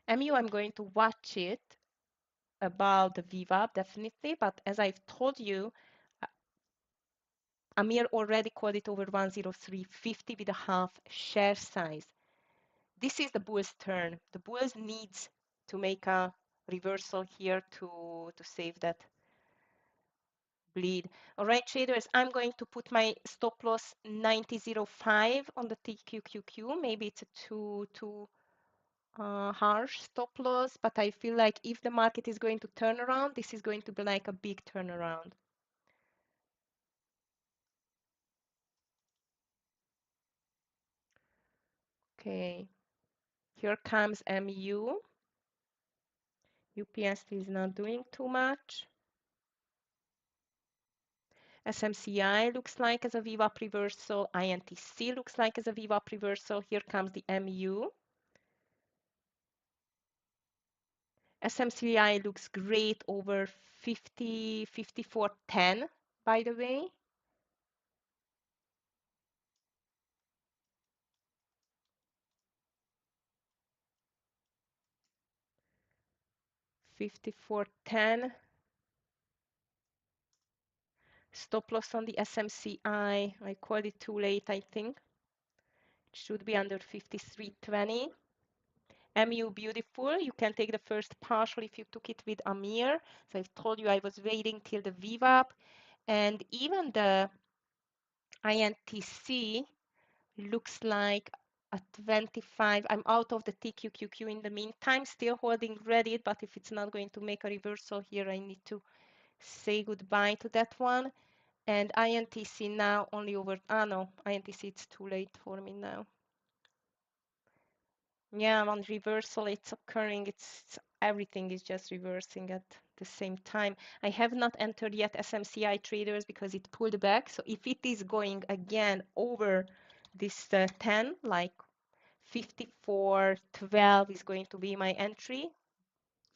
I'm going to watch it about the VWAP definitely, but as I've told you, Amir already called it over 103.50 with a half share size. This is the bull's turn. The bulls needs to make a reversal here to save that bleed. All right, traders, I'm going to put my stop loss 90.05 on the TQQQ. Maybe it's a too harsh stop loss, but I feel like if the market is going to turn around, this is going to be like a big turnaround. Okay, here comes MU. UPST is not doing too much. SMCI looks like as a VWAP reversal. INTC looks like as a VWAP reversal. Here comes the MU. SMCI looks great over 50, 54.10, by the way. $54.10. Stop loss on the SMCI. I called it too late, I think. It should be under 53.20. MU beautiful. You can take the first partial if you took it with Amir. So I've told you I was waiting till the VWAP. And even the INTC looks like a 25. I'm out of the TQQQ in the meantime, still holding Reddit, but if it's not going to make a reversal here, I need to say goodbye to that one. And INTC now only over, no, INTC it's too late for me now. Yeah, on reversal it's occurring, it's everything is just reversing at the same time. I have not entered yet SMCI traders because it pulled back. So if it is going again over this 10, like 54.12 is going to be my entry.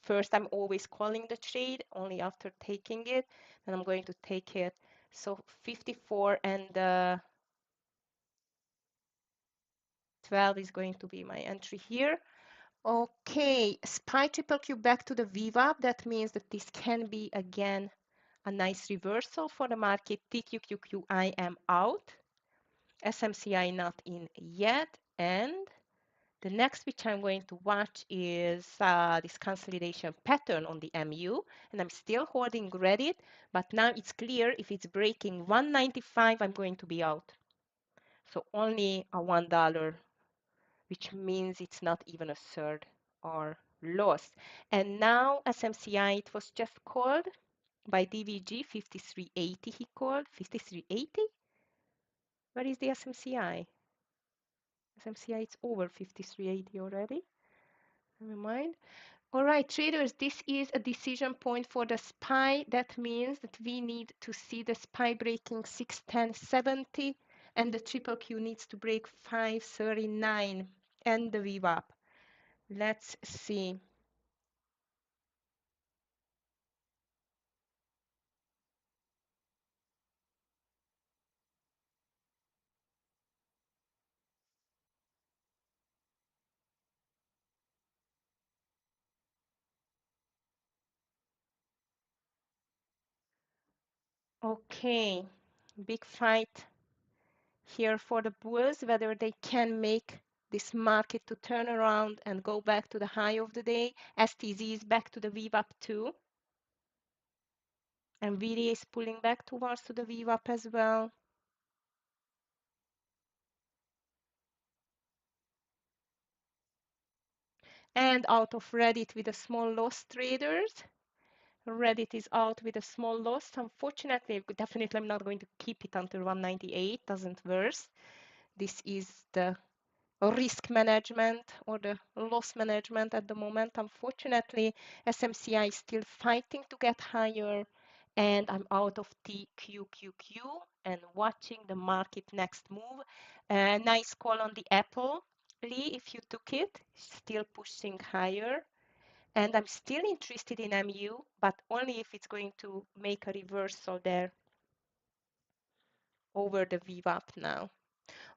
First, I'm always calling the trade, only after taking it, and I'm going to take it. So 54 and 12 is going to be my entry here. Okay, SPY triple Q back to the VWAP. That means that this can be again a nice reversal for the market. TQQQ, I am out. SMCI not in yet. And the next which I'm going to watch is this consolidation pattern on the MU. And I'm still holding Reddit, but now it's clear if it's breaking 195, I'm going to be out. So only a $1, which means it's not even a third or loss. And now SMCI, it was just called by DVG 53.80 he called 53.80. Where is the SMCI? SMCI it's over 53.80 already. Never mind. All right, traders, this is a decision point for the SPY. That means that we need to see the SPY breaking 610.70 and the triple Q needs to break 539 and the VWAP. Let's see. Okay, big fight here for the bulls, whether they can make this market to turn around and go back to the high of the day. STZ is back to the VWAP too. And VDA is pulling back towards to the VWAP as well. And out of Reddit with a small loss traders. Reddit is out with a small loss. Unfortunately, definitely I'm not going to keep it until 198. Doesn't worse. This is the risk management or the loss management at the moment. Unfortunately, SMCI is still fighting to get higher, and I'm out of TQQQ and watching the market next move. Nice call on the Apple, Lee, if you took it, still pushing higher. And I'm still interested in MU, but only if it's going to make a reversal there over the VWAP now.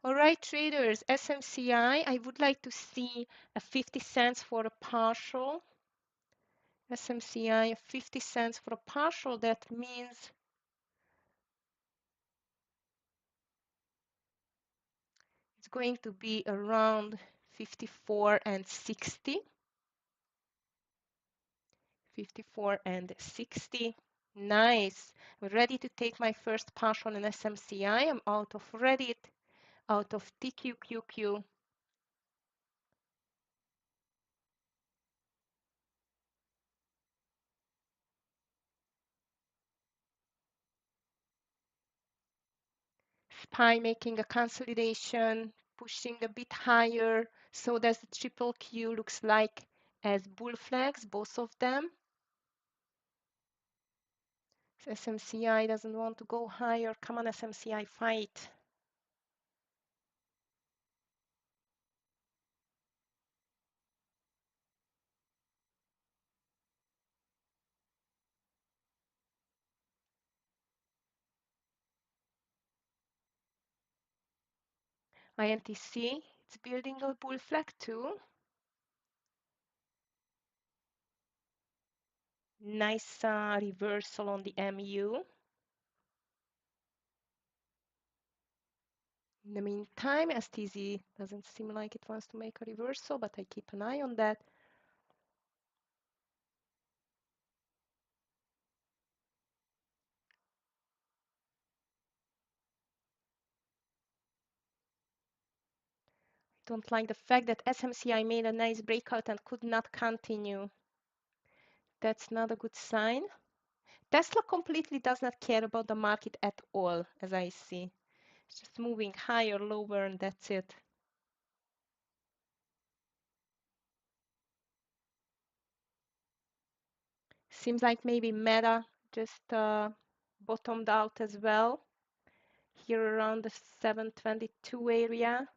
All right, traders, SMCI, I would like to see a 50 cents for a partial. SMCI, 50 cents for a partial. That means it's going to be around 54 and 60. 54 and 60. Nice. I'm ready to take my first partial in SMCI. I'm out of Reddit, out of TQQQ. SPY making a consolidation, pushing a bit higher. So does the triple Q, looks like as bull flags, both of them. SMCI doesn't want to go higher. Come on, SMCI, fight. INTC, it's building a bull flag too. Nice reversal on the MU. In the meantime, STZ doesn't seem like it wants to make a reversal, but I keep an eye on that. Don't like the fact that SMCI made a nice breakout and could not continue. That's not a good sign. Tesla completely does not care about the market at all, as I see. It's just moving higher, lower, and that's it. Seems like maybe Meta just bottomed out as well, here around the 722 area.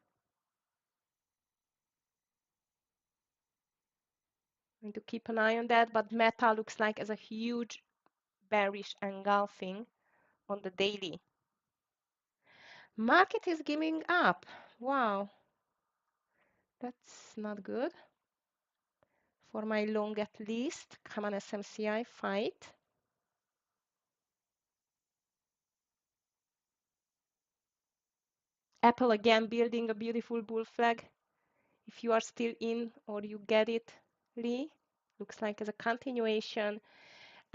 Going to keep an eye on that, but Meta looks like as a huge bearish engulfing on the daily. Market is giving up. Wow, that's not good. For my long at least. Come on, SMCI, fight. Apple again building a beautiful bull flag. If you are still in or you get it, Lee, looks like as a continuation.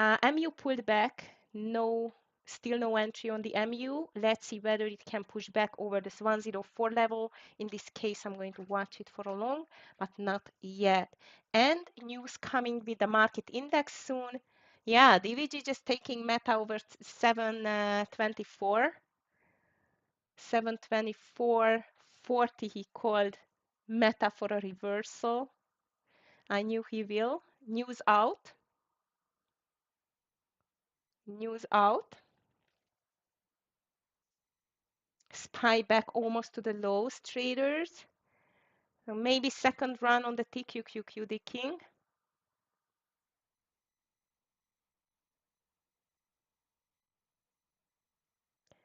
MU pulled back, no, still no entry on the MU. Let's see whether it can push back over this 104 level. In this case, I'm going to watch it for a long, but not yet. And news coming with the market index soon. Yeah, DVG just taking Meta over 724. 724.40 he called Meta for a reversal. I knew he will. News out. News out. SPY back almost to the lows, traders. So maybe second run on the TQQQD King.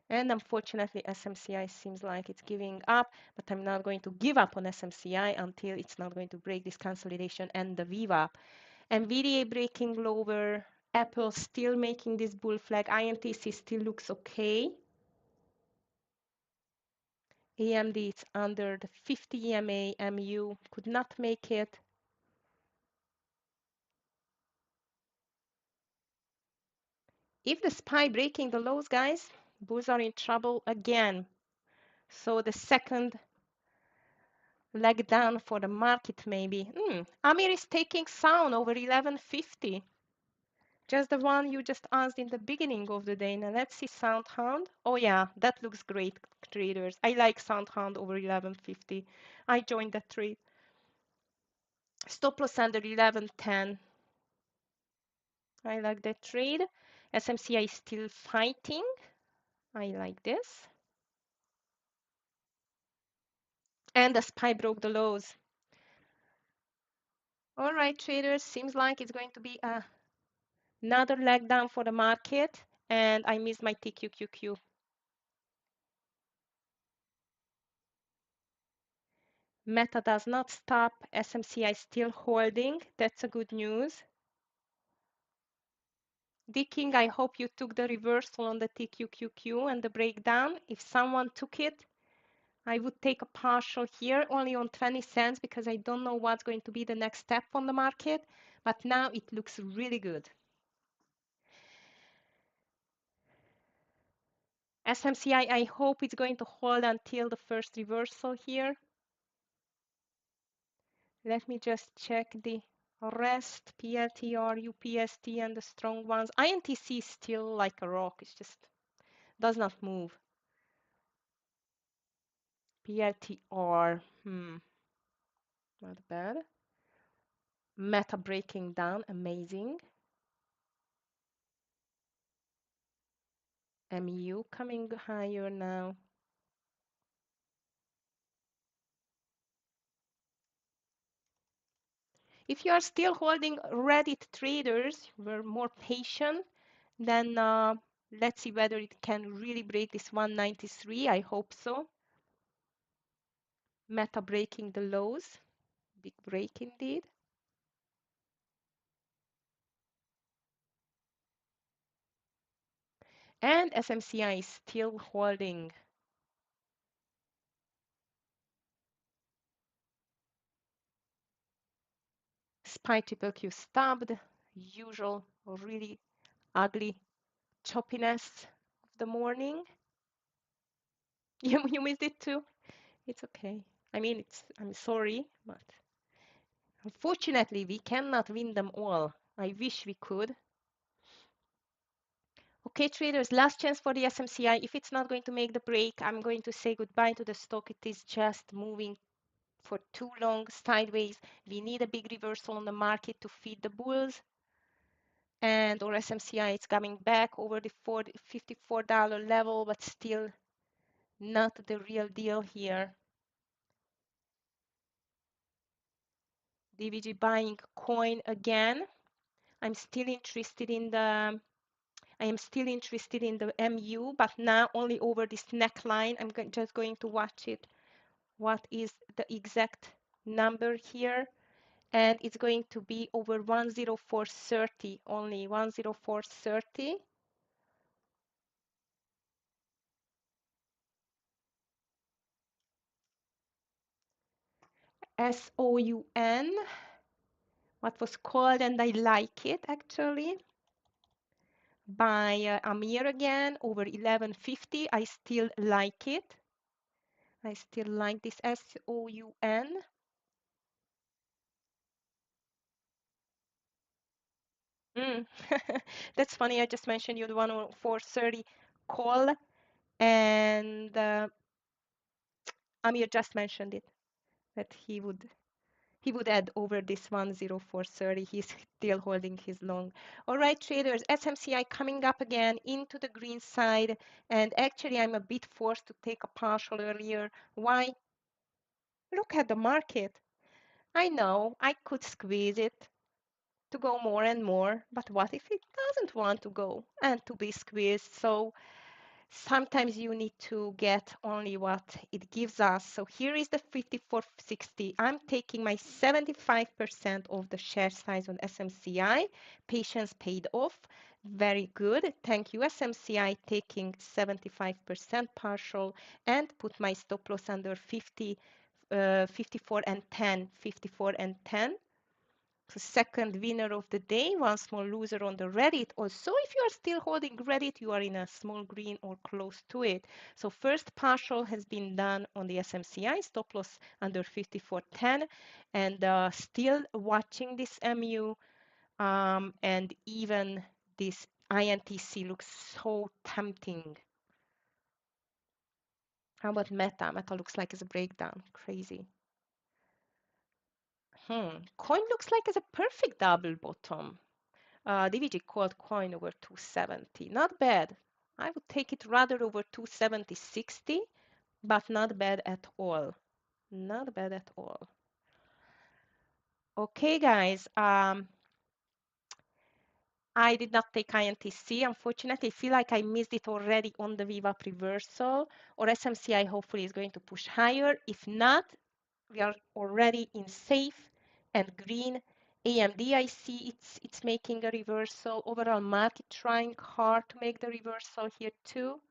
And unfortunately, SMCI seems like it's giving up, but I'm not going to give up on SMCI until it's not going to break this consolidation and the VWAP. NVIDIA breaking lower, Apple still making this bull flag. INTC still looks okay. AMD is under the 50 EMA. MU could not make it. If the SPY breaking the lows, guys, bulls are in trouble again. So the second leg down for the market maybe. Amir is taking sound over 1150. Just the one you just asked in the beginning of the day. Now let's see SoundHound. Oh yeah, that looks great, traders. I like SoundHound over 1150. I joined that trade. Stop loss under 1110. I like that trade. SMCI is still fighting. I like this. And the SPY broke the lows. All right, traders, seems like it's going to be another leg down for the market. And I missed my TQQQ. Meta does not stop. SMCI still holding. That's a good news. Dicking, I hope you took the reversal on the TQQQ and the breakdown. If someone took it, I would take a partial here only on 20 cents because I don't know what's going to be the next step on the market. But now it looks really good. SMCI, I hope it's going to hold until the first reversal here. Let me just check the rest, PLTR, UPST, and the strong ones. INTC is still like a rock. It just does not move. PLTR, not bad. Meta breaking down, amazing. MU coming higher now. If you are still holding Reddit traders, were more patient, then let's see whether it can really break this 193. I hope so. Meta breaking the lows. Big break indeed. And SMCI is still holding. SPY triple Q stopped. Usual really ugly choppiness of the morning. You missed it too? It's okay. I mean, I'm sorry, but unfortunately, we cannot win them all. I wish we could. Okay, traders, last chance for the SMCI. If it's not going to make the break, I'm going to say goodbye to the stock. It is just moving for too long sideways. We need a big reversal on the market to feed the bulls. And our SMCI is coming back over the $54 level, but still not the real deal here. DVG buying coin again. I'm still interested in the I am still interested in the MU, but now only over this neckline. I'm just going to watch it. What is the exact number here? And it's going to be over 104.30, only 104.30. SOUN, what was called, and I like it actually, by Amir again, over 1150. I still like it. I still like this SOUN. That's funny. I just mentioned you the 104.30 call, and Amir just mentioned it that he would add over this 104.30. He's still holding his long. All right, traders, SMCI coming up again into the green side, and actually I'm a bit forced to take a partial earlier. Why? Look at the market. I know I could squeeze it to go more and more, but what if it doesn't want to go and to be squeezed? So Sometimes you need to get only what it gives us. So here is the 5460. I'm taking my 75% of the share size on SMCI. Patience paid off. Very good. Thank you, SMCI, taking 75% partial and put my stop loss under 54 and 10, 54 and 10. So second winner of the day, one small loser on the Reddit. Also, if you are still holding Reddit, you are in a small green or close to it. So first partial has been done on the SMCI, stop loss under 54.10, and still watching this MU, and even this INTC looks so tempting. How about Meta? Meta looks like it's a breakdown. Crazy. Coin looks like it's a perfect double bottom. DVG called coin over 270. Not bad. I would take it rather over 270.60, but not bad at all. Not bad at all. Okay, guys. I did not take INTC. Unfortunately, I feel like I missed it already on the VWAP reversal, or SMCI hopefully is going to push higher. If not, we are already in safe and green. AMD, I see it's making a reversal. Overall market trying hard to make the reversal here too.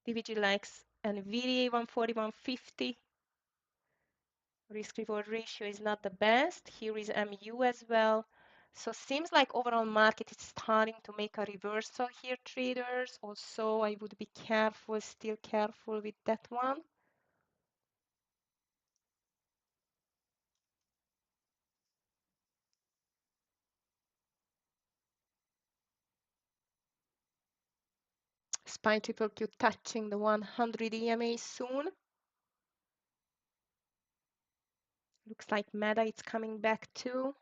DVG likes NVIDIA 140, 150. Risk reward ratio is not the best. Here is MU as well. So seems like overall market is starting to make a reversal here, traders. Also, I would be careful, still careful with that one. SPY triple Q touching the 100 EMA soon. Looks like Meta is coming back too.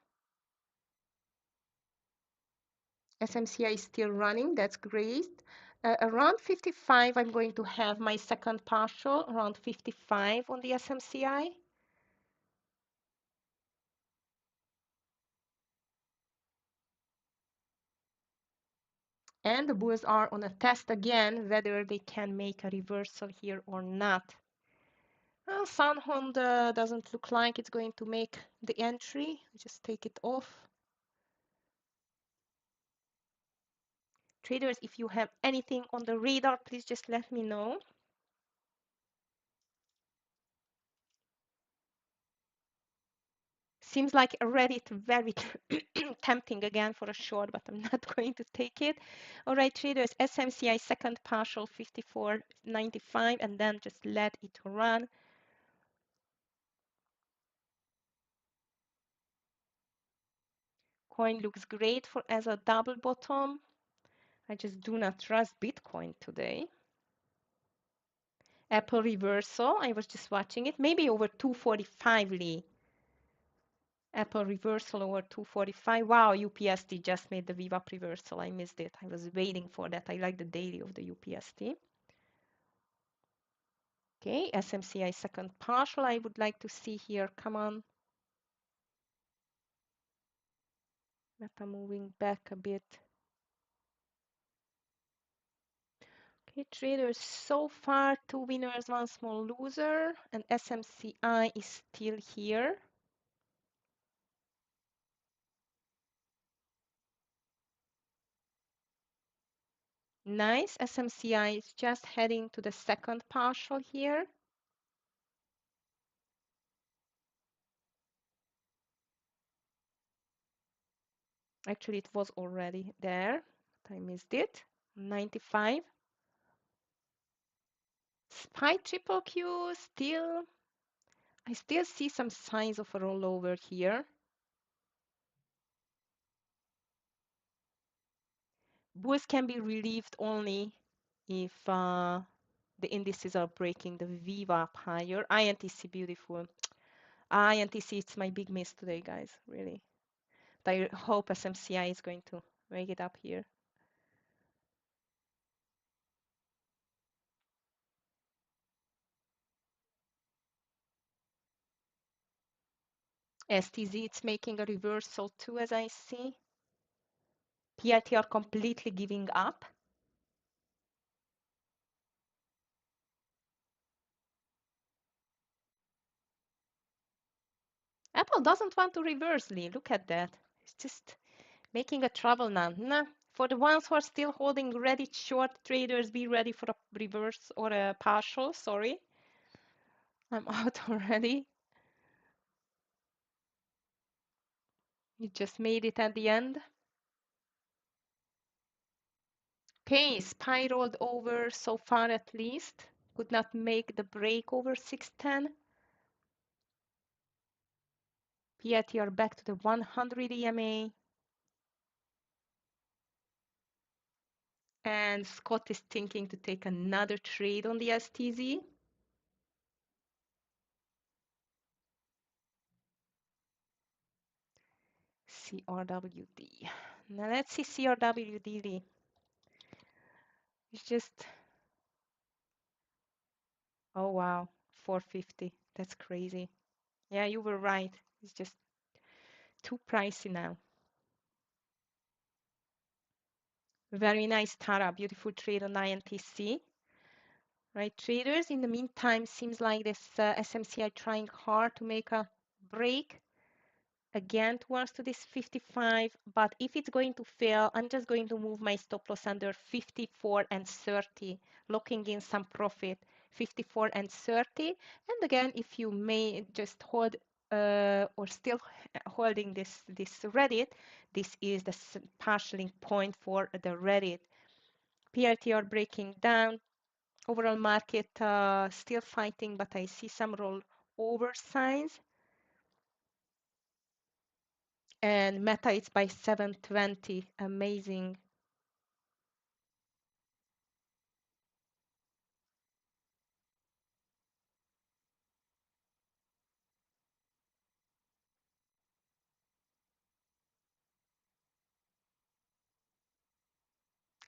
SMCI is still running, that's great. Around 55, I'm going to have my second partial, around 55 on the SMCI. And the bulls are on a test again, whether they can make a reversal here or not. Well, Sun Honda doesn't look like it's going to make the entry. Just take it off. Traders, if you have anything on the radar, please just let me know. Seems like Reddit very tempting again for a short, but I'm not going to take it. All right, traders, SMCI second partial 54.95, and then just let it run. Coin looks great for as a double bottom. I just do not trust Bitcoin today. Apple reversal, I was just watching it, maybe over 245, Lee. Apple reversal over 245. Wow, UPST just made the VWAP reversal. I missed it. I was waiting for that. I like the daily of the UPST. Okay, SMCI second partial. I would like to see here. Come on. Meta moving back a bit. Okay, traders, so far 2 winners, 1 small loser, and SMCI is still here. Nice. SMCI is just heading to the second partial here. Actually, it was already there. I missed it. 95. SPY triple Q still, I still see some signs of a rollover here. Bulls can be relieved only if the indices are breaking the VWAP higher. INTC, beautiful. INTC, it's my big miss today, guys, really. But I hope SMCI is going to make it up here. STZ, it's making a reversal too, as I see. PLTR completely giving up. Apple doesn't want to reverse, Lee. Look at that. It's just making a trouble now. Nah. For the ones who are still holding ready, short traders, be ready for a reverse or a partial. Sorry, I'm out already. You just made it at the end. Okay, SPY rolled over so far at least. Could not make the break over 610. PLTR back to the 100 EMA. And Scott is thinking to take another trade on the STZ. CRWD. Now let's see CRWD. It's just, oh wow, 450. That's crazy. Yeah, you were right. It's just too pricey now. Very nice, Tara. Beautiful trade on INTC. Right, traders, in the meantime, seems like this SMCI trying hard to make a break again towards to this 55, but if it's going to fail, I'm just going to move my stop loss under 54 and 30, locking in some profit, 54 and 30. And again, if you may just hold or still holding this Reddit, this is the partialing point for the Reddit. PLTR breaking down. Overall market still fighting, but I see some roll over signs. And Meta is by 720. Amazing.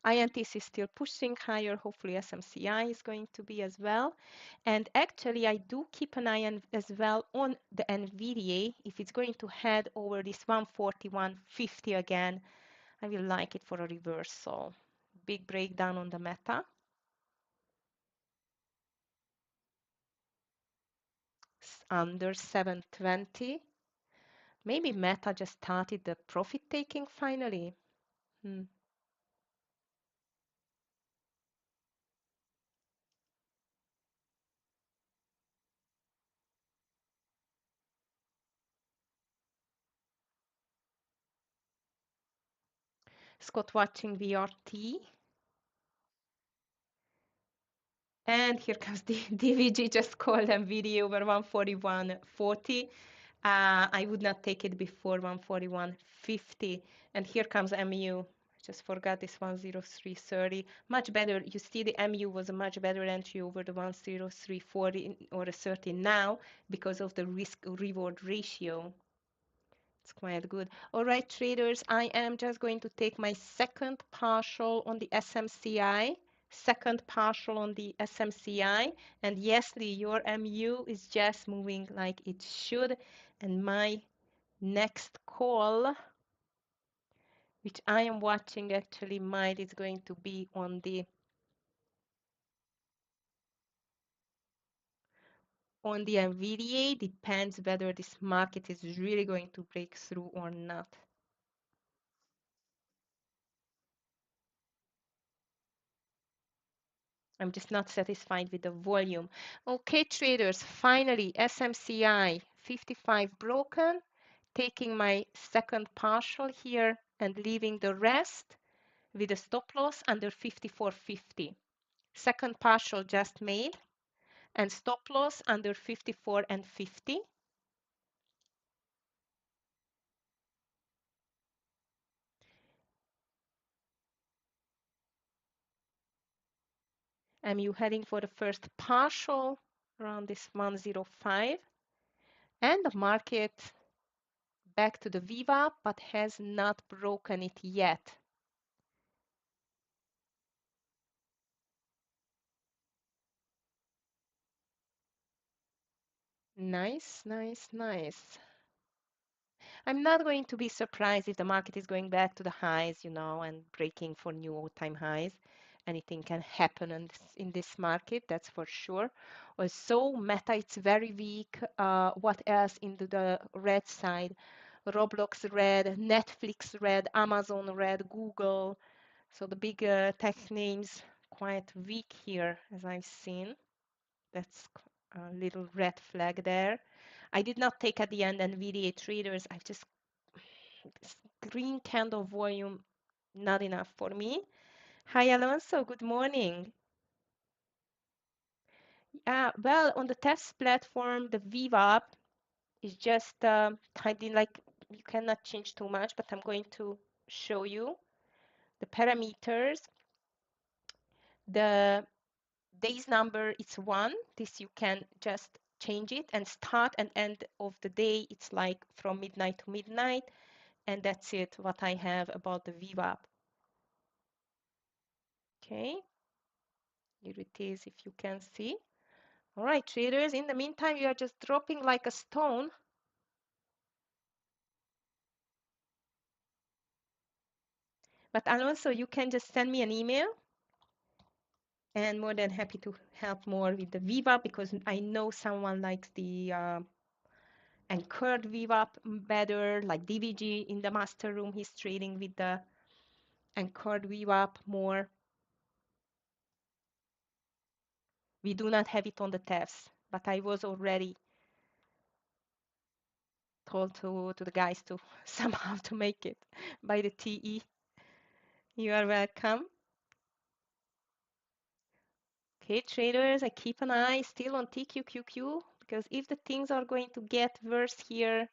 INTC is still pushing higher. Hopefully SMCI is going to be as well. And actually, I do keep an eye on as well on the NVDA. If it's going to head over this 141.50 again, I will like it for a reversal. Big breakdown on the Meta. Under 720. Maybe Meta just started the profit taking finally. Hmm. Scott watching VRT. And here comes the DVG, just called NVIDIA over 141.40. I would not take it before 141.50. And here comes MU. I just forgot this 103.30. Much better. You see the MU was a much better entry over the 103.40 or a 30 now because of the risk reward ratio. It's quite good. All right, traders, I am just going to take my second partial on the SMCI. Second partial on the SMCI. And yes, Lee, your MU is just moving like it should. And my next call, which I am watching actually, mine is going to be on the NVDA. Depends whether this market is really going to break through or not. I'm just not satisfied with the volume. Okay, traders, finally, SMCI 55 broken, taking my second partial here and leaving the rest with a stop loss under 54.50. Second partial just made and stop loss under 54 and 50. MU heading for the first partial around this 105. And the market back to the VWAP, but has not broken it yet. Nice, nice, nice. I'm not going to be surprised if the market is going back to the highs, and breaking for new all-time highs. Anything can happen in this market, that's for sure. Also, Meta, it's very weak. What else into the red side? Roblox red, Netflix red, Amazon red, Google. So the big tech names quite weak here, as I've seen. That's a little red flag there. I did not take at the end NVIDIA traders. I've just green candle volume, not enough for me. Hi, Alonso. Good morning. Well, on the test platform, the VWAP is just typed in like you cannot change too much, but I'm going to show you the parameters. The days number it's 1. This you can just change it, and start and end of the day it's like from midnight to midnight, and that's it what I have about the VWAP. Okay, here it is if you can see. All right, traders, in the meantime you are just dropping like a stone. But Alonso, you can just send me an email, and more than happy to help more with the VWAP, because I know someone likes the anchored VWAP better, like DVG in the master room. He's trading with the anchored VWAP more. We do not have it on the TEFS, but I was already told to the guys to somehow to make it by the TE. You are welcome. Okay, traders, I keep an eye still on TQQQ, because if the things are going to get worse here,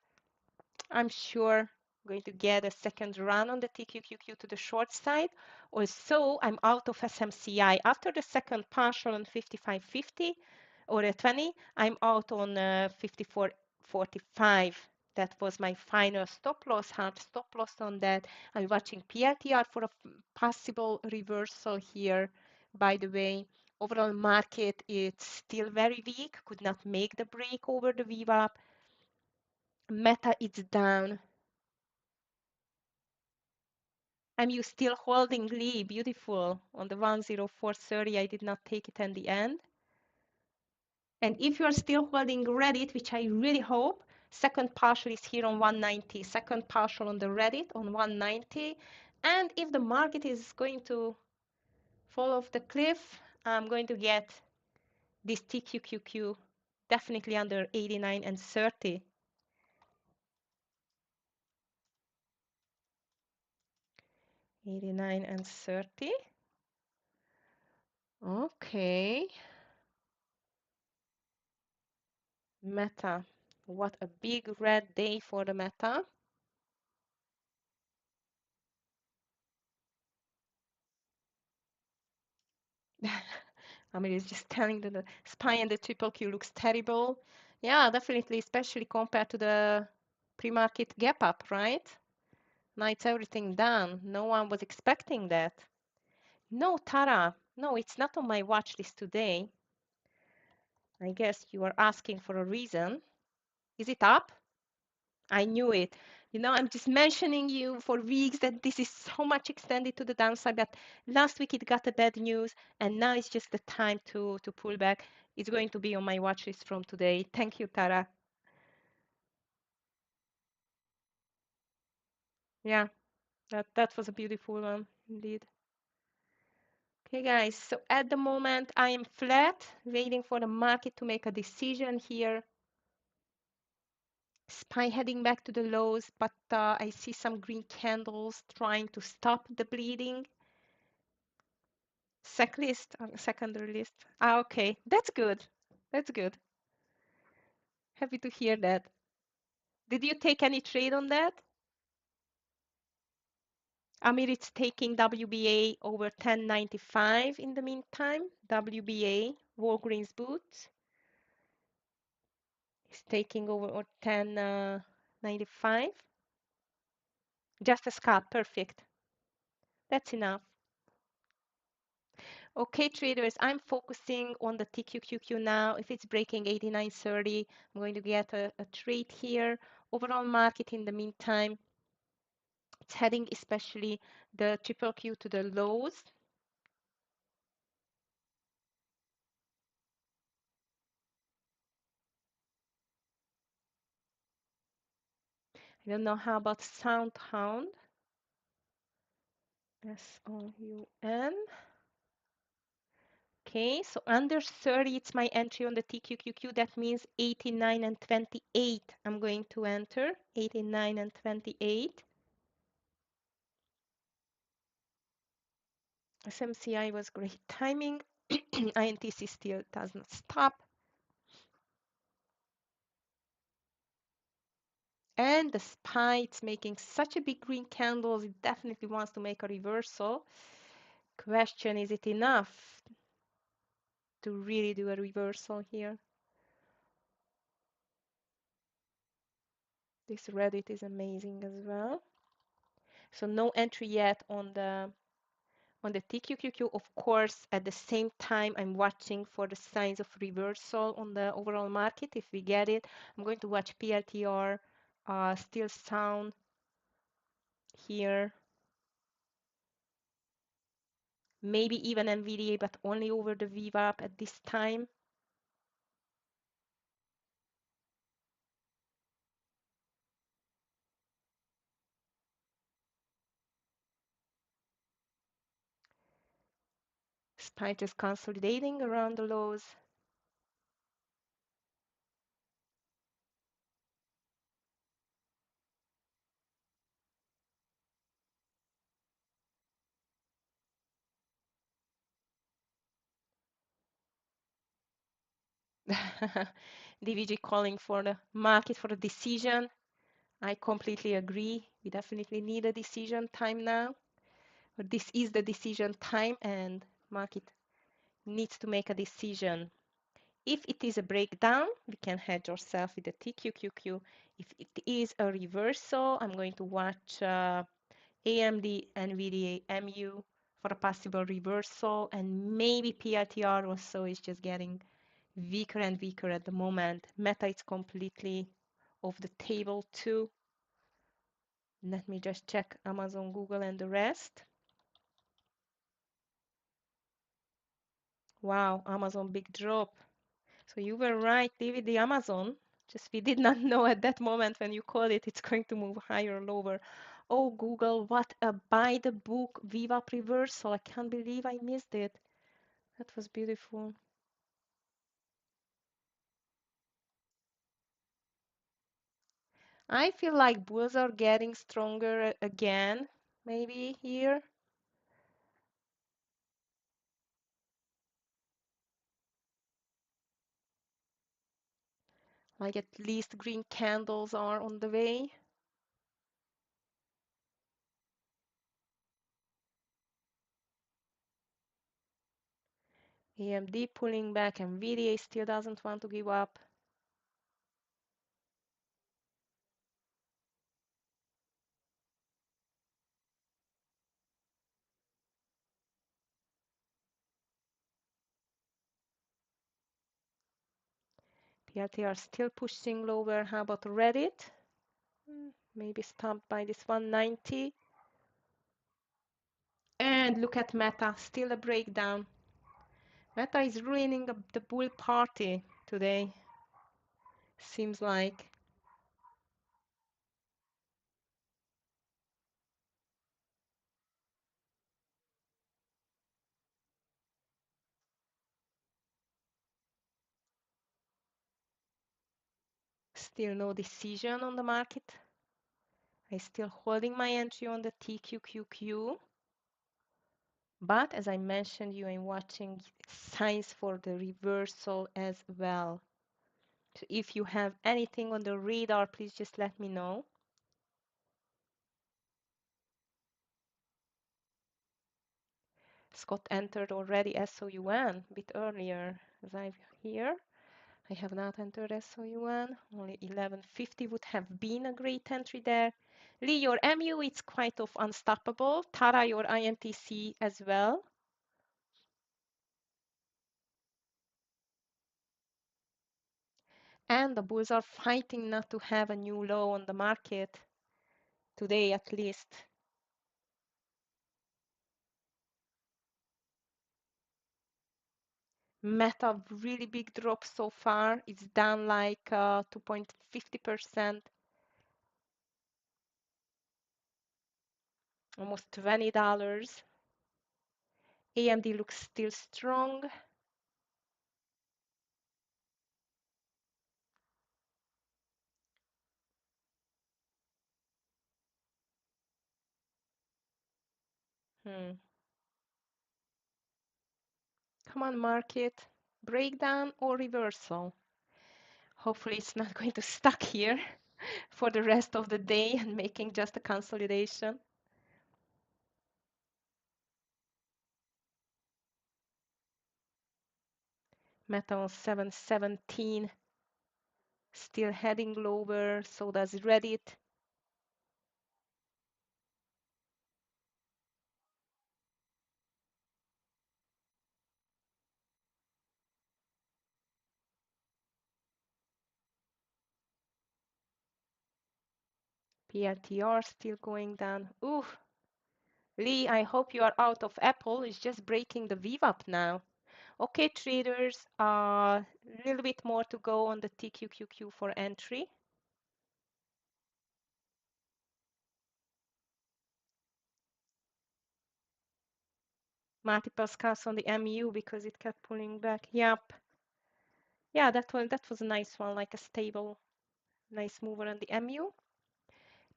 I'm sure going to get a second run on the TQQQ to the short side. Also, I'm out of SMCI. After the second partial on 55.50 or a 20, I'm out on 54.45. That was my final stop loss, hard stop loss on that. I'm watching PLTR for a possible reversal here, by the way. Overall market, it's still very weak, could not make the break over the VWAP. Meta, it's down. I'm you still holding Lee, beautiful, on the 104.30. I did not take it in the end. And if you're still holding Reddit, which I really hope, second partial is here on 190, second partial on the Reddit on 190. And if the market is going to fall off the cliff, I'm going to get this TQQQ definitely under 89 and 30. 89 and 30. Okay. Meta. What a big red day for the Meta. I mean, it's just telling that the SPY and the triple Q looks terrible. Yeah, definitely, especially compared to the pre-market gap up, right? Now it's everything done. No one was expecting that. No, Tara, no, it's not on my watch list today. I guess you are asking for a reason. Is it up? I knew it. I'm just mentioning you for weeks that this is so much extended to the downside, that last week it got the bad news, and now it's just the time to pull back. It's going to be on my watch list from today. Thank you, Tara. Yeah, that was a beautiful one indeed. Okay, guys, so at the moment I am flat, waiting for the market to make a decision here. SPY heading back to the lows, but I see some green candles trying to stop the bleeding. Sec list, secondary list. Ah, okay, that's good. That's good. Happy to hear that. Did you take any trade on that? Amir, it's taking WBA over 10.95 in the meantime. WBA, Walgreens Boots, is taking over 10.95. Just a scalp, perfect. That's enough. Okay, traders, I'm focusing on the TQQQ now. If it's breaking 89.30, I'm going to get a trade here overall market in the meantime, it's heading especially the triple Q to the lows. I don't know how about Soundhound. SOUN. Okay, so under 30, it's my entry on the TQQQ. That means 89 and 28. I'm going to enter 89 and 28. SMCI was great timing. INTC still does not stop. And the SPY, it's making such a big green candles, it definitely wants to make a reversal. Question, is it enough to really do a reversal here? This Reddit is amazing as well. So no entry yet on the TQQQ. Of course, at the same time, I'm watching for the signs of reversal on the overall market. If we get it, I'm going to watch PLTR, still sound here. Maybe even NVDA, but only over the VWAP at this time. SPY just consolidating around the lows. DVG calling for the market for a decision. I completely agree. We definitely need a decision time now. But this is the decision time and market needs to make a decision. If it is a breakdown, we can hedge ourselves with the TQQQ. If it is a reversal, I'm going to watch AMD, NVDA, MU for a possible reversal, and maybe PRTR also is just getting weaker and weaker at the moment. Meta is completely off the table too. Let me just check Amazon, Google, and the rest. Wow, Amazon big drop. So you were right, David, the Amazon. Just we did not know at that moment when you called it, it's going to move higher or lower. Oh, Google, what a buy the book VWAP reversal. I can't believe I missed it. That was beautiful. I feel like bulls are getting stronger again, maybe here. Like at least green candles are on the way. AMD pulling back, NVIDIA still doesn't want to give up. PLT are still pushing lower. How about Reddit? Maybe stopped by this 190. And look at Meta, still a breakdown. Meta is ruining the bull party today. Seems like. Still no decision on the market. I'm still holding my entry on the TQQQ. But as I mentioned you, I'm watching signs for the reversal as well. So if you have anything on the radar, please just let me know. Scott entered already SOUN a bit earlier as I'm here. I have not entered SOUN. Only 1150 would have been a great entry there. Lee, your MU is quite of unstoppable. Tara, your INTC as well. And the bulls are fighting not to have a new low on the market, today at least. Meta, really big drop so far. It's down like 2.50%, almost $20. AMD looks still strong. Come on, market. Breakdown or reversal? Hopefully it's not going to stuck here for the rest of the day and making just a consolidation. Meta on 717, still heading lower, so does Reddit. PLTR still going down. Ooh, Lee, I hope you are out of Apple. It's just breaking the VWAP now. Okay, traders, a little bit more to go on the TQQQ for entry. Multiple scalps on the MU because it kept pulling back. Yep. Yeah, that was a nice one, like a stable, nice mover on the MU.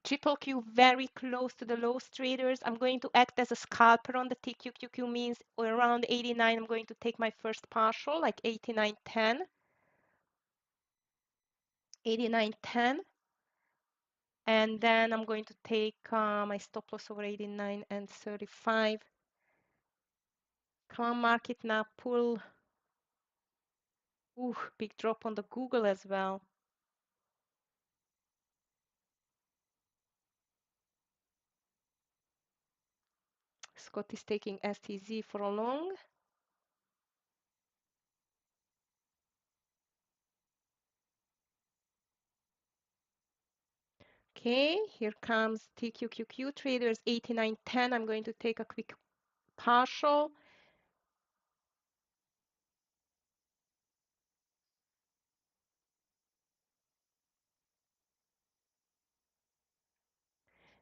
Triple Q very close to the lows, traders. I'm going to act as a scalper on the TQQQ, means around 89. I'm going to take my first partial, like 89.10. 89.10. And then I'm going to take my stop loss over 89 and 35. Come on, market now, pull. Ooh, big drop on the Google as well. Scott is taking STZ for a long. Okay, here comes TQQQ traders 89.10. I'm going to take a quick partial.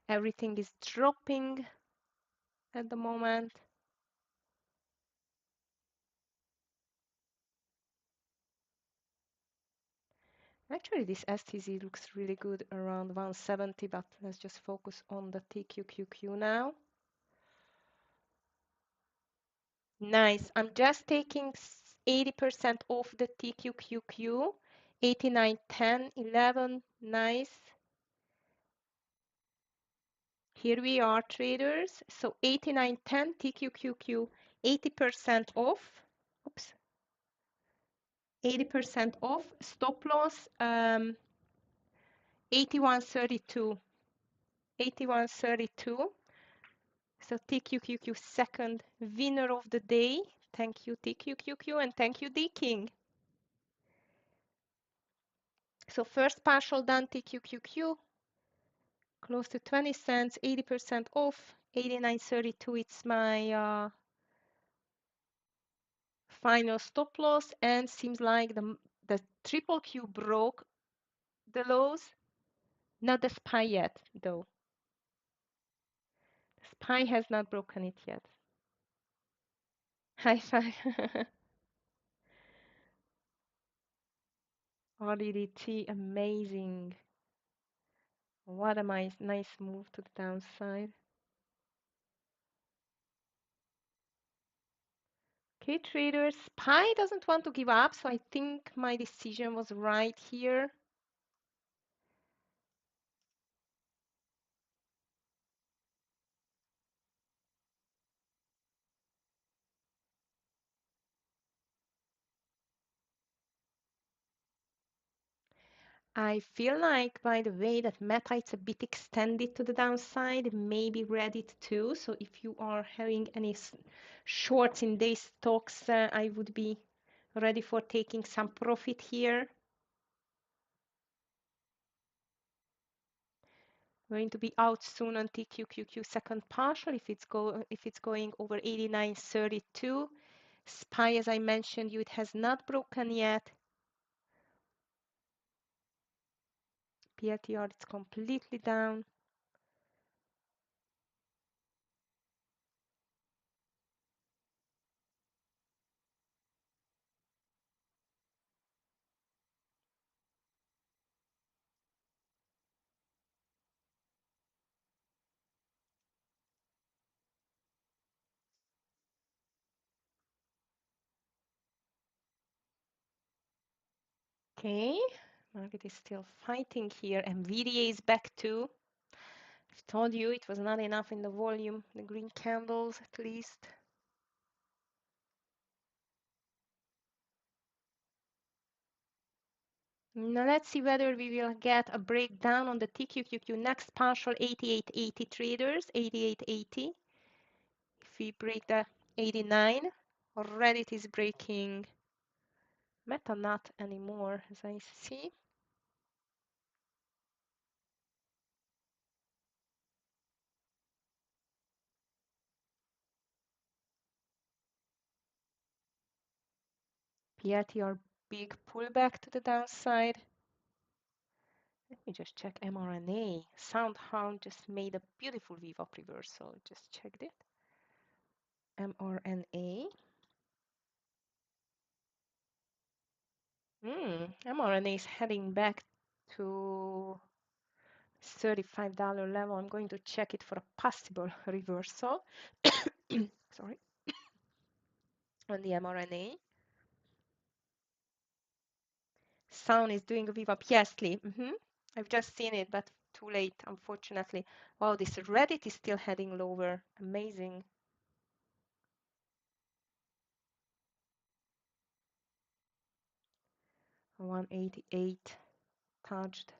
Everything is dropping at the moment. Actually, this STZ looks really good around 170, but let's just focus on the TQQQ now. Nice. I'm just taking 80% off the TQQQ. 89, 10, 11. Nice. Here we are, traders. So 89, 10, TQQQ, 80% off. Oops. 80% off. Stop loss, 81.32. 81.32. So TQQQ, second winner of the day. Thank you, TQQQ, and thank you, D King. So first partial done, TQQQ, close to 20 cents, 80% off, 89.32. It's my final stop loss, and seems like the triple Q broke the lows. Not the SPY yet, though. The SPY has not broken it yet. High five. RDDT, amazing. What a nice move to the downside. Okay, traders, SPY doesn't want to give up, so I think my decision was right here. I feel like, by the way, that Meta is a bit extended to the downside, maybe Reddit too. So if you are having any shorts in these stocks, I would be ready for taking some profit here. Going to be out soon on TQQQ second partial if it's going over 89.32. SPY, as I mentioned you, it has not broken yet. PLTR, it's completely down. Okay, market is still fighting here. NVIDIA is back too. I've told you it was not enough in the volume, the green candles at least. Now let's see whether we will get a breakdown on the TQQQ next partial 88.80 traders, 88.80. If we break the 89, already it is breaking Meta not anymore as I see. PLTR big pullback to the downside. Let me just check mRNA. SoundHound just made a beautiful VWAP reversal. Just checked it. mRNA. mRNA is heading back to $35 level. I'm going to check it for a possible reversal. Sorry. On the mRNA. Sound is doing a VWAP. Yes, Lee. I've just seen it, but too late, unfortunately. Wow, this Reddit is still heading lower. Amazing. 188 touched.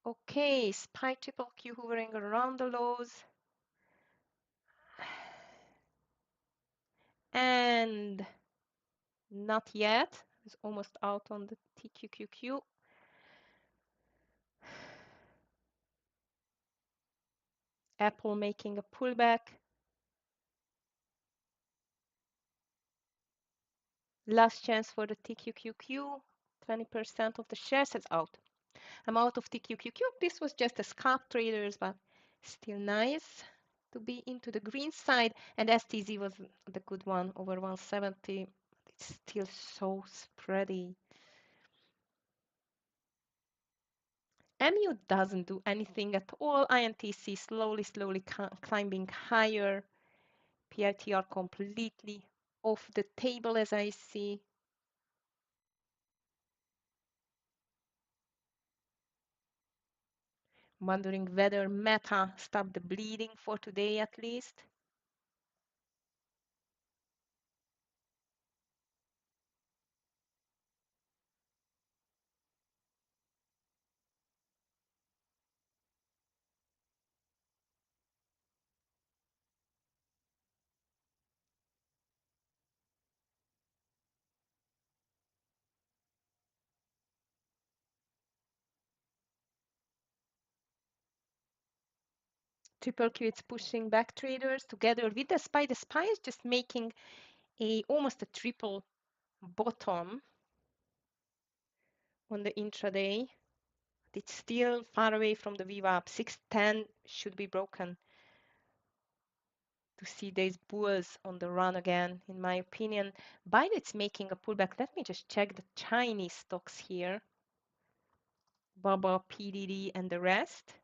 Okay, SPY triple Q hovering around the lows. And not yet. It's almost out on the TQQQ. Apple making a pullback. Last chance for the TQQQ. 20% of the shares is out. I'm out of TQQQ. This was just a scalp traders, but still nice to be into the green side. And STZ was the good one, over 170. It's still so spready. MU doesn't do anything at all. INTC slowly climbing higher. PITR completely off the table as I see. Wondering whether Meta stopped the bleeding for today at least. Triple Q it's pushing back traders together with the SPY. The SPY is just making almost a triple bottom on the intraday. It's still far away from the VWAP. 610 should be broken to see these bulls on the run again, in my opinion. Binance making a pullback. Let me just check the Chinese stocks here. Baba, PDD, and the rest.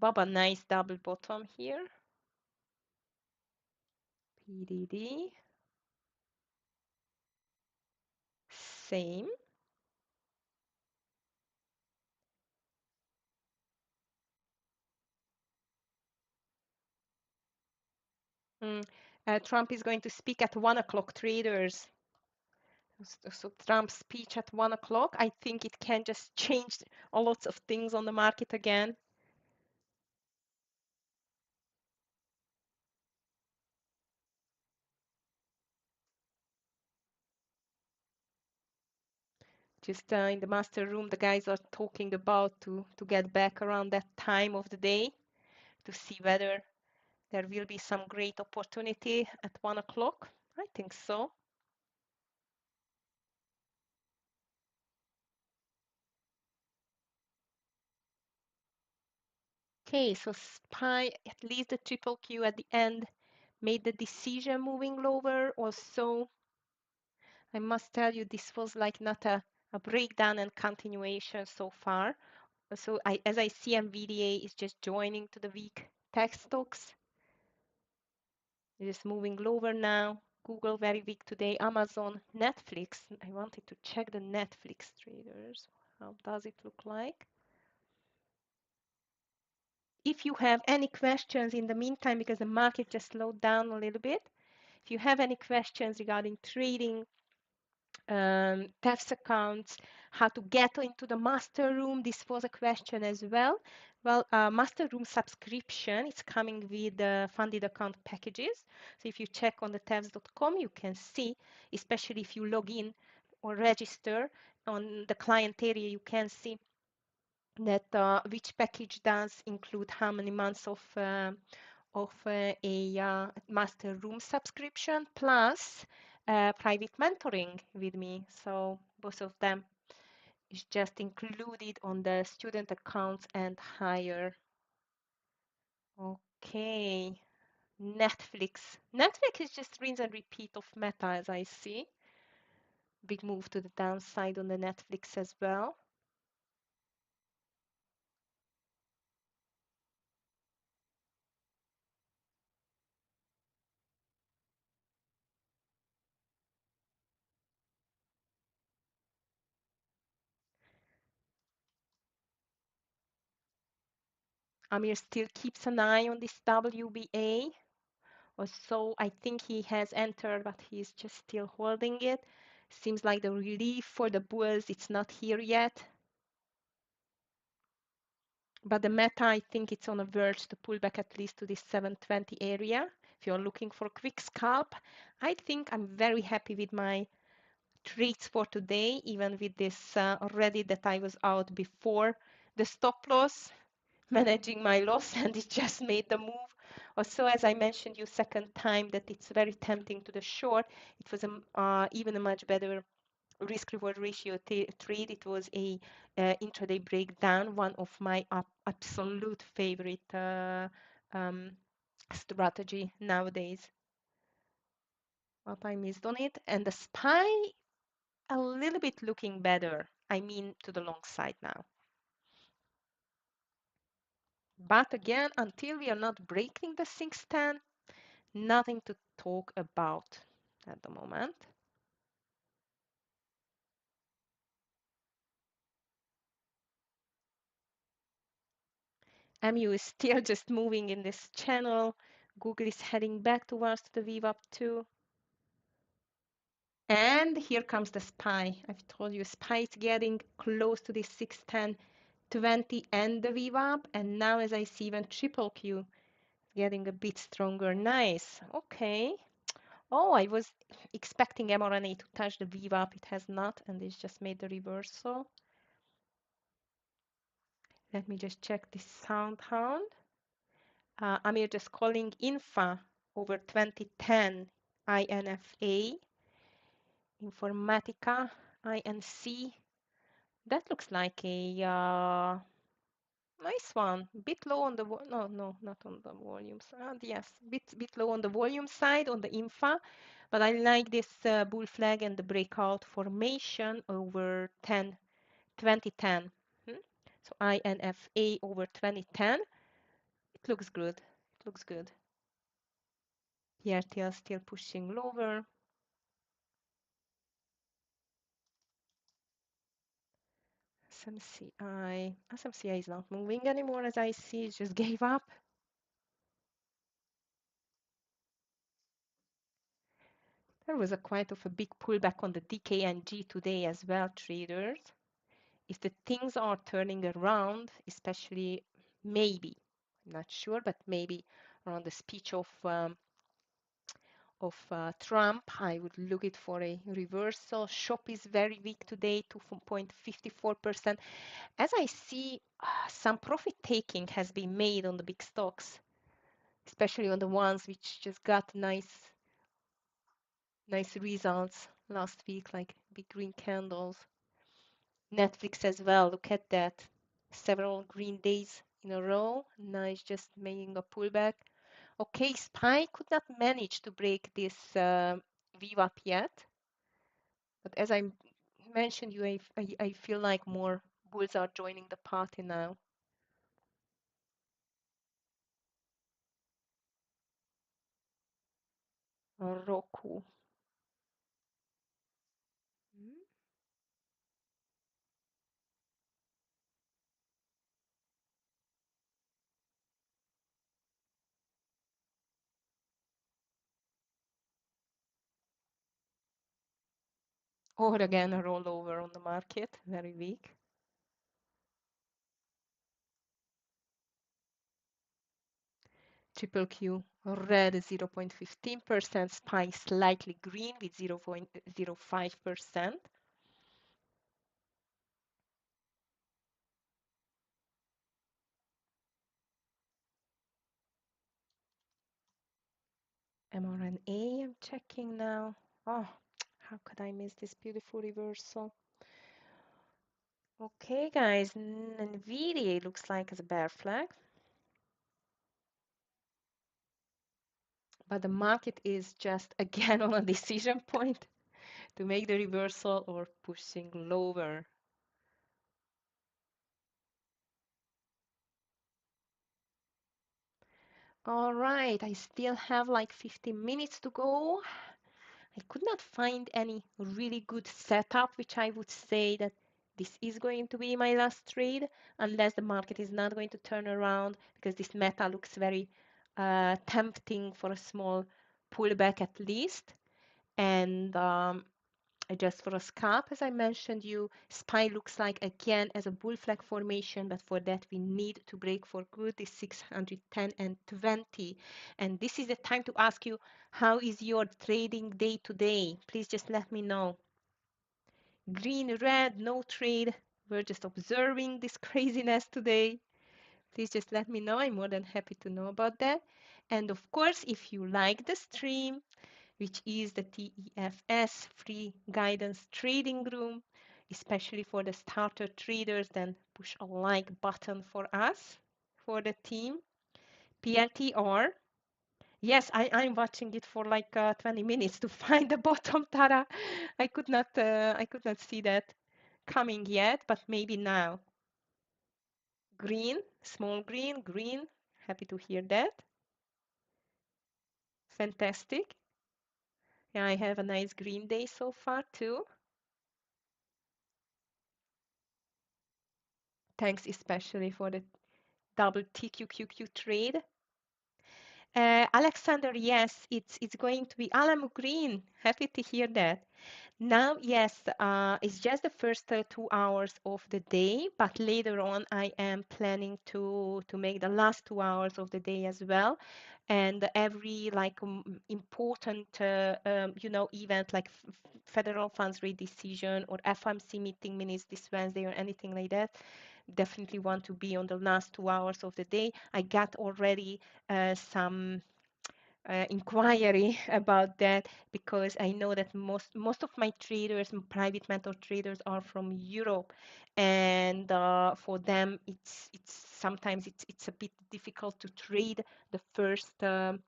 Baba, nice double bottom here. PDD. Same. Trump is going to speak at 1 o'clock, traders. So Trump's speech at 1 o'clock, I think it can just change a lot of things on the market again. Just in the master room, the guys are talking about to get back around that time of the day to see whether there will be some great opportunity at 1 o'clock. I think so. Okay, so SPY, at least the triple Q at the end, made the decision moving lower. Also, I must tell you, this was like not a breakdown and continuation so far. So as I see, NVDA is just joining to the weak tech stocks. It is moving lower now. Google very weak today. Amazon, Netflix. I wanted to check the Netflix traders. How does it look like? If you have any questions in the meantime, because the market just slowed down a little bit, if you have any questions regarding trading, TEFS accounts, how to get into the master room, this was a question as well. Well, master room subscription is coming with funded account packages. So if you check on the TEFS.com, you can see, especially if you log in or register on the client area, you can see that which package does include how many months of a master room subscription plus private mentoring with me. So both of them is just included on the student accounts and higher. Okay, Netflix. Netflix is just rinse and repeat of Meta as I see. Big move to the downside on the Netflix as well. Amir still keeps an eye on this WBA. So I think he has entered, but he's just still holding it. Seems like the relief for the bulls, it's not here yet. But the meta, I think it's on a verge to pull back at least to this 720 area. If you're looking for a quick scalp, I think I'm very happy with my trades for today, even with this already that I was out before the stop loss, managing my loss, and it just made the move. Also, as I mentioned you second time, that it's very tempting to the short. It was even a much better risk-reward ratio trade. It was a intraday breakdown, one of my absolute favorite um, strategy nowadays. What I missed on it, and the SPY a little bit looking better. I mean, to the long side now. But again, until we are not breaking the 610, nothing to talk about at the moment. MU is still just moving in this channel. Google is heading back towards the VWAP too. And here comes the SPY. I've told you SPY is getting close to the 610.20 and the VWAP. And now as I see even triple Q getting a bit stronger. Nice. Okay. Oh, I was expecting mRNA to touch the VWAP. It has not, and it's just made the reversal. Let me just check this sound hound. Amir just calling INFA over 2010 INFA, Informatica, INC. That looks like a nice one. Bit low on the no, not on the volumes. Yes, bit low on the volume side on the INFA, but I like this bull flag and the breakout formation over 2010. So INFA over 2010. It looks good. It looks good. ERTL still pushing lower. SMCI is not moving anymore as I see, it just gave up. There was a quite of a big pullback on the DKNG today as well, traders. If the things are turning around, especially maybe, I'm not sure, but maybe around the speech of Trump. I would look it for a reversal. Shop is very weak today, 2.54%. As I see, some profit taking has been made on the big stocks, especially on the ones which just got nice results last week, like big green candles. Netflix as well. Look at that. Several green days in a row. Nice, just making a pullback. Okay, SPY could not manage to break this VWAP yet. But as I mentioned you, I feel like more bulls are joining the party now. Roku. Or again, a rollover on the market, very weak. Triple Q, red 0.15%, SPY slightly green with 0.05%. mRNA, I'm checking now. Oh, how could I miss this beautiful reversal? Okay, guys, NVIDIA looks like it's a bear flag. But the market is just again on a decision point to make the reversal or pushing lower. All right, I still have like 15 minutes to go. I could not find any really good setup, which I would say that this is going to be my last trade, unless the market is not going to turn around, because this meta looks very tempting for a small pullback at least. And just for a scalp, as I mentioned you, SPY looks like again as a bull flag formation, but for that we need to break for good this 610 and 20. And this is the time to ask you, how is your trading day today? Please just let me know. Green, red, no trade. We're just observing this craziness today. Please just let me know. I'm more than happy to know about that. And of course, if you like the stream, which is the TEFS free guidance trading room, especially for the starter traders, then push a like button for us, for the team. PLTR. Yes, I'm watching it for like 20 minutes to find the bottom, Tara. I could not see that coming yet, but maybe now. Green, small green, green. Happy to hear that. Fantastic. Yeah, I have a nice green day so far too. Thanks especially for the double TQQQ trade. Alexander, yes, it's going to be Alamo Green. Happy to hear that. Now, yes, it's just the first 2 hours of the day, but later on I am planning to make the last 2 hours of the day as well. And every like important event like federal funds rate decision or FOMC meeting minutes this Wednesday or anything like that, definitely want to be on the last 2 hours of the day. I got already some inquiry about that because I know that most of my traders, private mentor traders, are from Europe, and for them it's sometimes it's a bit difficult to trade the first 2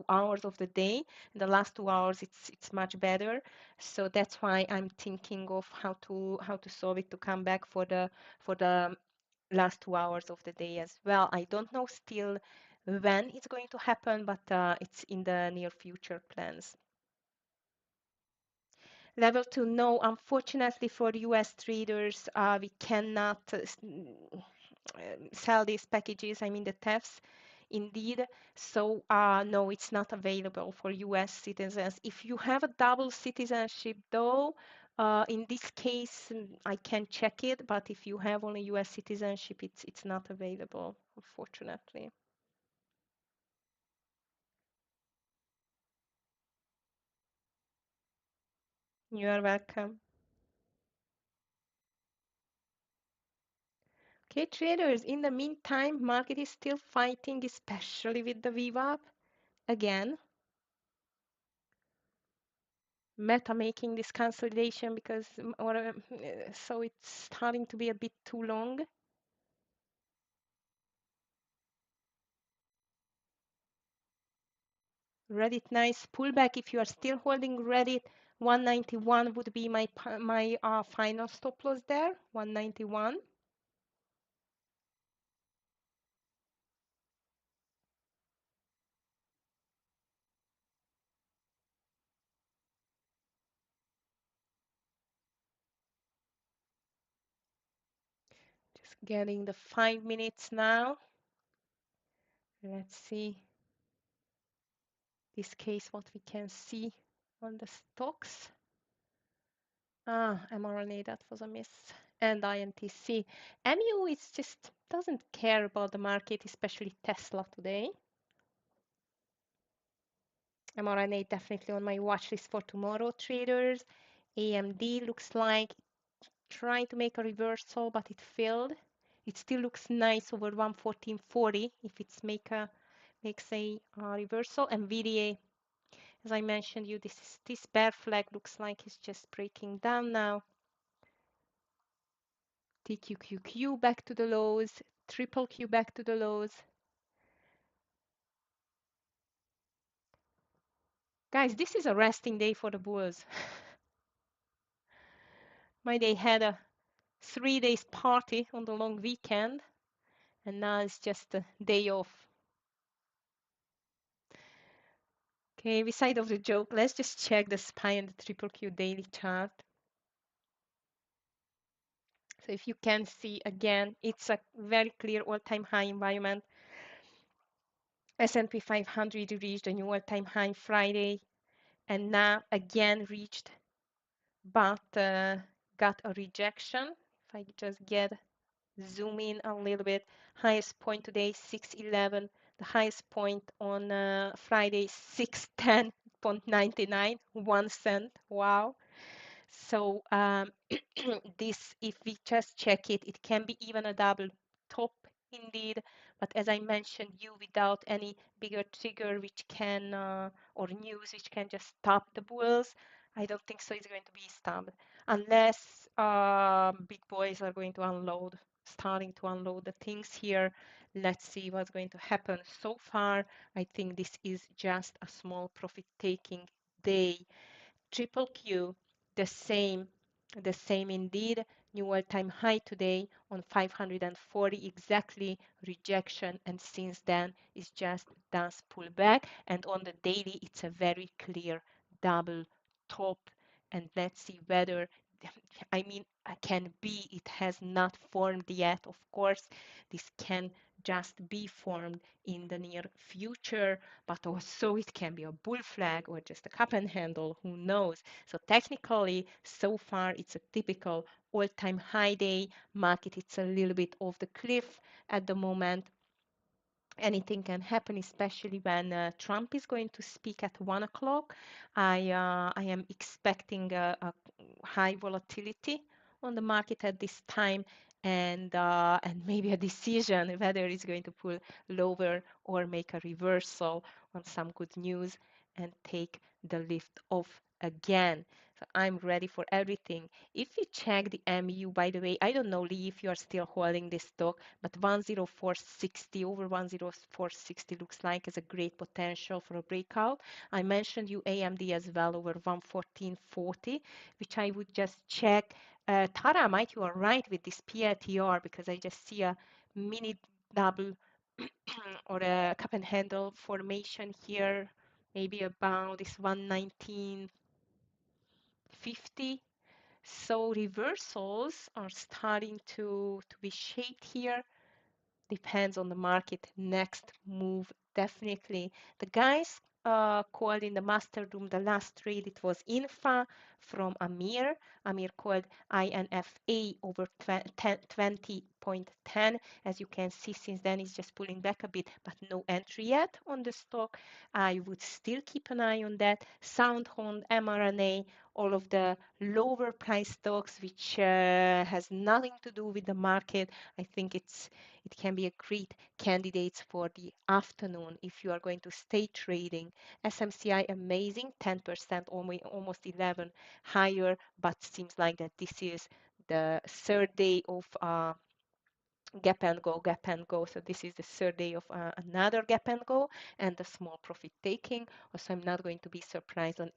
hours of the day. The last 2 hours it's much better. So that's why I'm thinking of how to solve it to come back for the last 2 hours of the day as well. I don't know still when it's going to happen, but it's in the near future plans. Level 2, no, unfortunately for US traders, we cannot sell these packages, I mean the TEFs, indeed. So no, it's not available for US citizens. If you have a double citizenship though, in this case, I can check it, but if you have only US citizenship, it's not available, unfortunately. You are welcome. Okay, traders, in the meantime, market is still fighting, especially with the VWAP. Again, Meta making this consolidation because, so it's starting to be a bit too long. Reddit, nice pullback. If you are still holding Reddit, 191 would be my final stop loss there, 191. Just getting the 5 minutes now. Let's see this case what we can see on the stocks. mRNA, that was a miss. And INTC. MU is just doesn't care about the market, especially Tesla today. mRNA definitely on my watch list for tomorrow, traders. AMD looks like trying to make a reversal, but it failed. It still looks nice over 114.40 if it's makes a reversal. And VDA, as I mentioned you, this bear flag looks like it's just breaking down now. TQQQ back to the lows, triple Q back to the lows. Guys, this is a resting day for the bulls. They had a 3 days party on the long weekend, and now it's just a day off. Okay, beside of the joke, let's just check the SPY and the triple Q daily chart. So if you can see again, it's a very clear all-time high environment. S&P 500 reached a new all-time high Friday, and now again reached, but got a rejection. If I just zoom in a little bit, highest point today 611, the highest point on Friday 610.99, 1 cent. Wow. So this, if we just check it, it can be even a double top indeed. But as I mentioned, you without any bigger trigger which can or news which can just stop the bulls, I don't think so. It's going to be stopped unless big boys are going to starting to unload the things here. Let's see what's going to happen. So far, I think this is just a small profit taking day. Triple Q, the same indeed. New all-time high today on 540 exactly, rejection, and since then it's just does pull back, and on the daily it's a very clear double top. And let's see whether can be, it has not formed yet, of course. This can just be formed in the near future, but also it can be a bull flag or just a cup and handle, who knows. So technically, so far it's a typical all-time high day. Market, it's a little bit off the cliff at the moment. Anything can happen, especially when Trump is going to speak at 1 o'clock. I am expecting a high volatility on the market at this time, and maybe a decision whether it's going to pull lower or make a reversal on some good news and take the lift off again. So I'm ready for everything. If you check the MU, by the way, I don't know, Lee, if you are still holding this stock, but 10460 over 10460 looks like as a great potential for a breakout. I mentioned you AMD as well over 11440, which I would just check. Tara, might you are right with this PLTR, because I just see a mini double or a cup and handle formation here, maybe about this 119.50. So reversals are starting to be shaped here. Depends on the market. Next move, definitely. The guys called in the master room the last trade. It was Infa from Amir. Amir called INFA over 20.10. As you can see, since then it's just pulling back a bit, but no entry yet on the stock. I would still keep an eye on that. Soundhound, mRNA, all of the lower price stocks, which has nothing to do with the market. I think it can be a great candidates for the afternoon if you are going to stay trading. SMCI amazing, 10%, almost 11 higher, but seems like that this is the third day of gap and go, gap and go. So this is the third day of another gap and go and the small profit taking. Also, I'm not going to be surprised on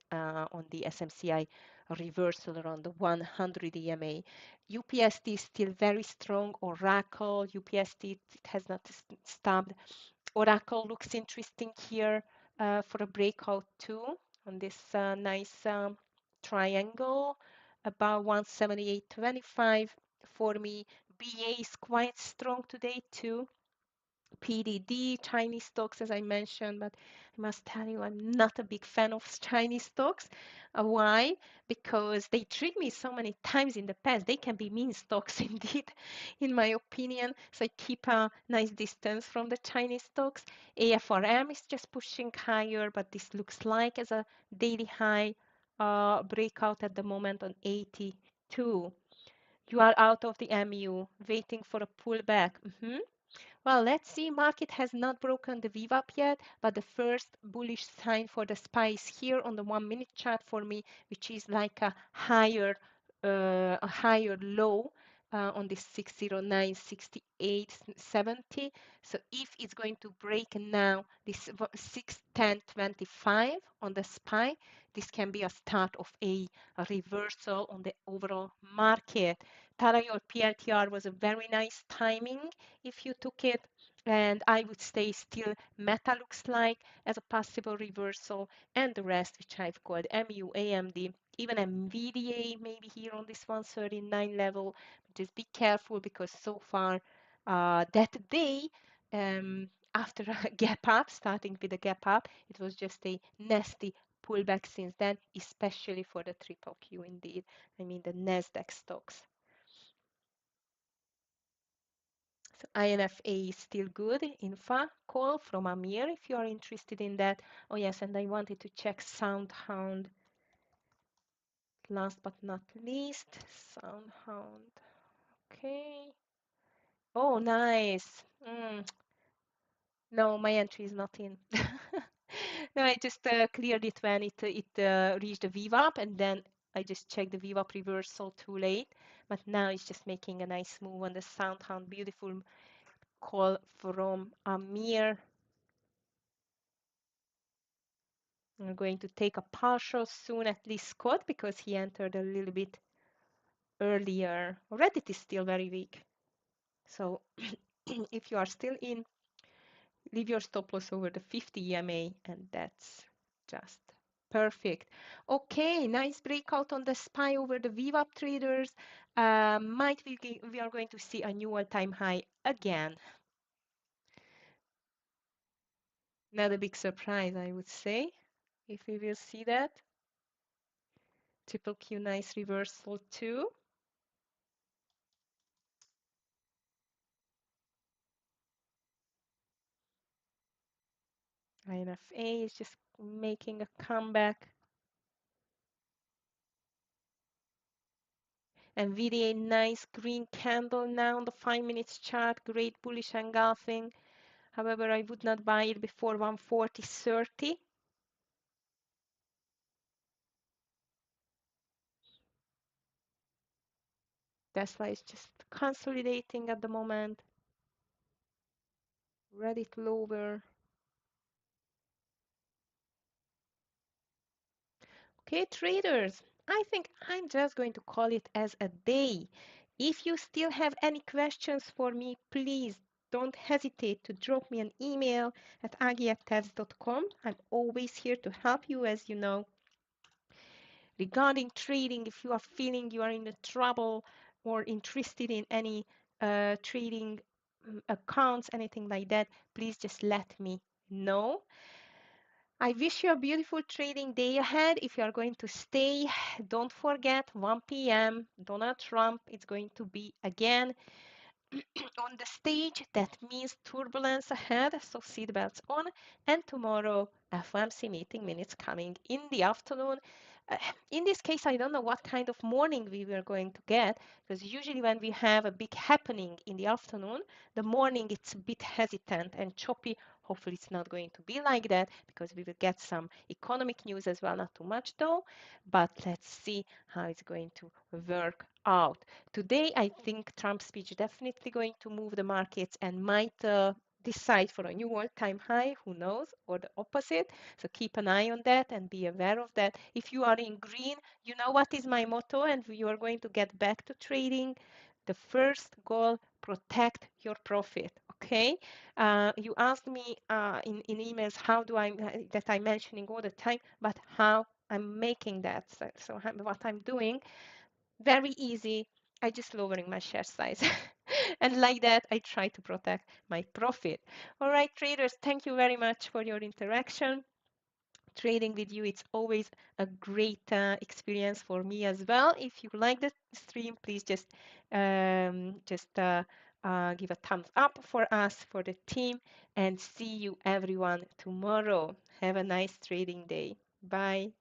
the SMCI reversal around the 100 EMA. UPST is still very strong. Oracle, UPST, it has not stopped. Oracle looks interesting here for a breakout too on this nice triangle about 178.25 for me. BA is quite strong today too. PDD, Chinese stocks, as I mentioned, but I must tell you, I'm not a big fan of Chinese stocks. Why? Because they tricked me so many times in the past. They can be mean stocks indeed, in my opinion. So I keep a nice distance from the Chinese stocks. AFRM is just pushing higher, but this looks like as a daily high breakout at the moment on 82. You are out of the MU, waiting for a pullback. Well, let's see. Market has not broken the VWAP yet, but the first bullish sign for the SPY is here on the 1 minute chart for me, which is like a higher low on this 609.6870. So if it's going to break now this 610.25 on the SPY, this can be a start of a reversal on the overall market. Tara, your PLTR was a very nice timing if you took it, and I would say still Meta looks like as a possible reversal, and the rest which I've called MU, AMD, even NVIDIA maybe here on this 139 level. Just be careful because so far that day after a gap up, starting with a gap up, it was just a nasty pullback since then, especially for the triple Q indeed. I mean the Nasdaq stocks. So INFA is still good. Infa call from Amir if you are interested in that. Oh yes, and I wanted to check Soundhound last but not least. Soundhound. Okay. Oh, nice. No, my entry is not in. No, I just cleared it when it reached the VWAP, and then I just checked the VWAP reversal too late. But now it's just making a nice move on the Soundhound. Beautiful call from Amir. I'm going to take a partial soon, at least Scott, because he entered a little bit earlier. Reddit is still very weak. So if you are still in, leave your stop loss over the 50 EMA, and that's just perfect. Okay, nice breakout on the SPY over the VWAP traders. Might we are going to see a new all-time high again. Not a big surprise, I would say, if we will see that. Triple Q, nice reversal too. INFA is just making a comeback. NVIDIA, nice green candle now on the 5 minutes chart, great bullish engulfing. However, I would not buy it before 140.30. That's why it's just consolidating at the moment. Ready to lower. Okay, traders, I think I'm just going to call it as a day. If you still have any questions for me, please don't hesitate to drop me an email at agi@tefs.com. I'm always here to help you, as you know. Regarding trading, if you are feeling you are in a trouble or interested in any trading accounts, anything like that, please just let me know. I wish you a beautiful trading day ahead. If you are going to stay, don't forget 1 p.m. Donald Trump is going to be again on the stage. That means turbulence ahead, so seatbelts on. And tomorrow, FOMC meeting minutes coming in the afternoon. Uh, in this case, I don't know what kind of morning we were going to get, because usually when we have a big happening in the afternoon, the morning it's a bit hesitant and choppy. Hopefully it's not going to be like that, because we will get some economic news as well, not too much though, but let's see how it's going to work out. Today, I think Trump's speech definitely going to move the markets and might decide for a new all-time high, who knows, or the opposite. So keep an eye on that and be aware of that. If you are in green, you know what is my motto, and you are going to get back to trading. The first goal, protect your profit. Okay. You asked me in emails how do I that I'm mentioning all the time, but how I'm making that. So what I'm doing, very easy. I just lowering my share size. And like that, I try to protect my profit. All right, traders, thank you very much for your interaction. Trading with you, it's always a great experience for me as well. If you like the stream, please just give a thumbs up for us, for the team, and see you everyone tomorrow. Have a nice trading day. Bye.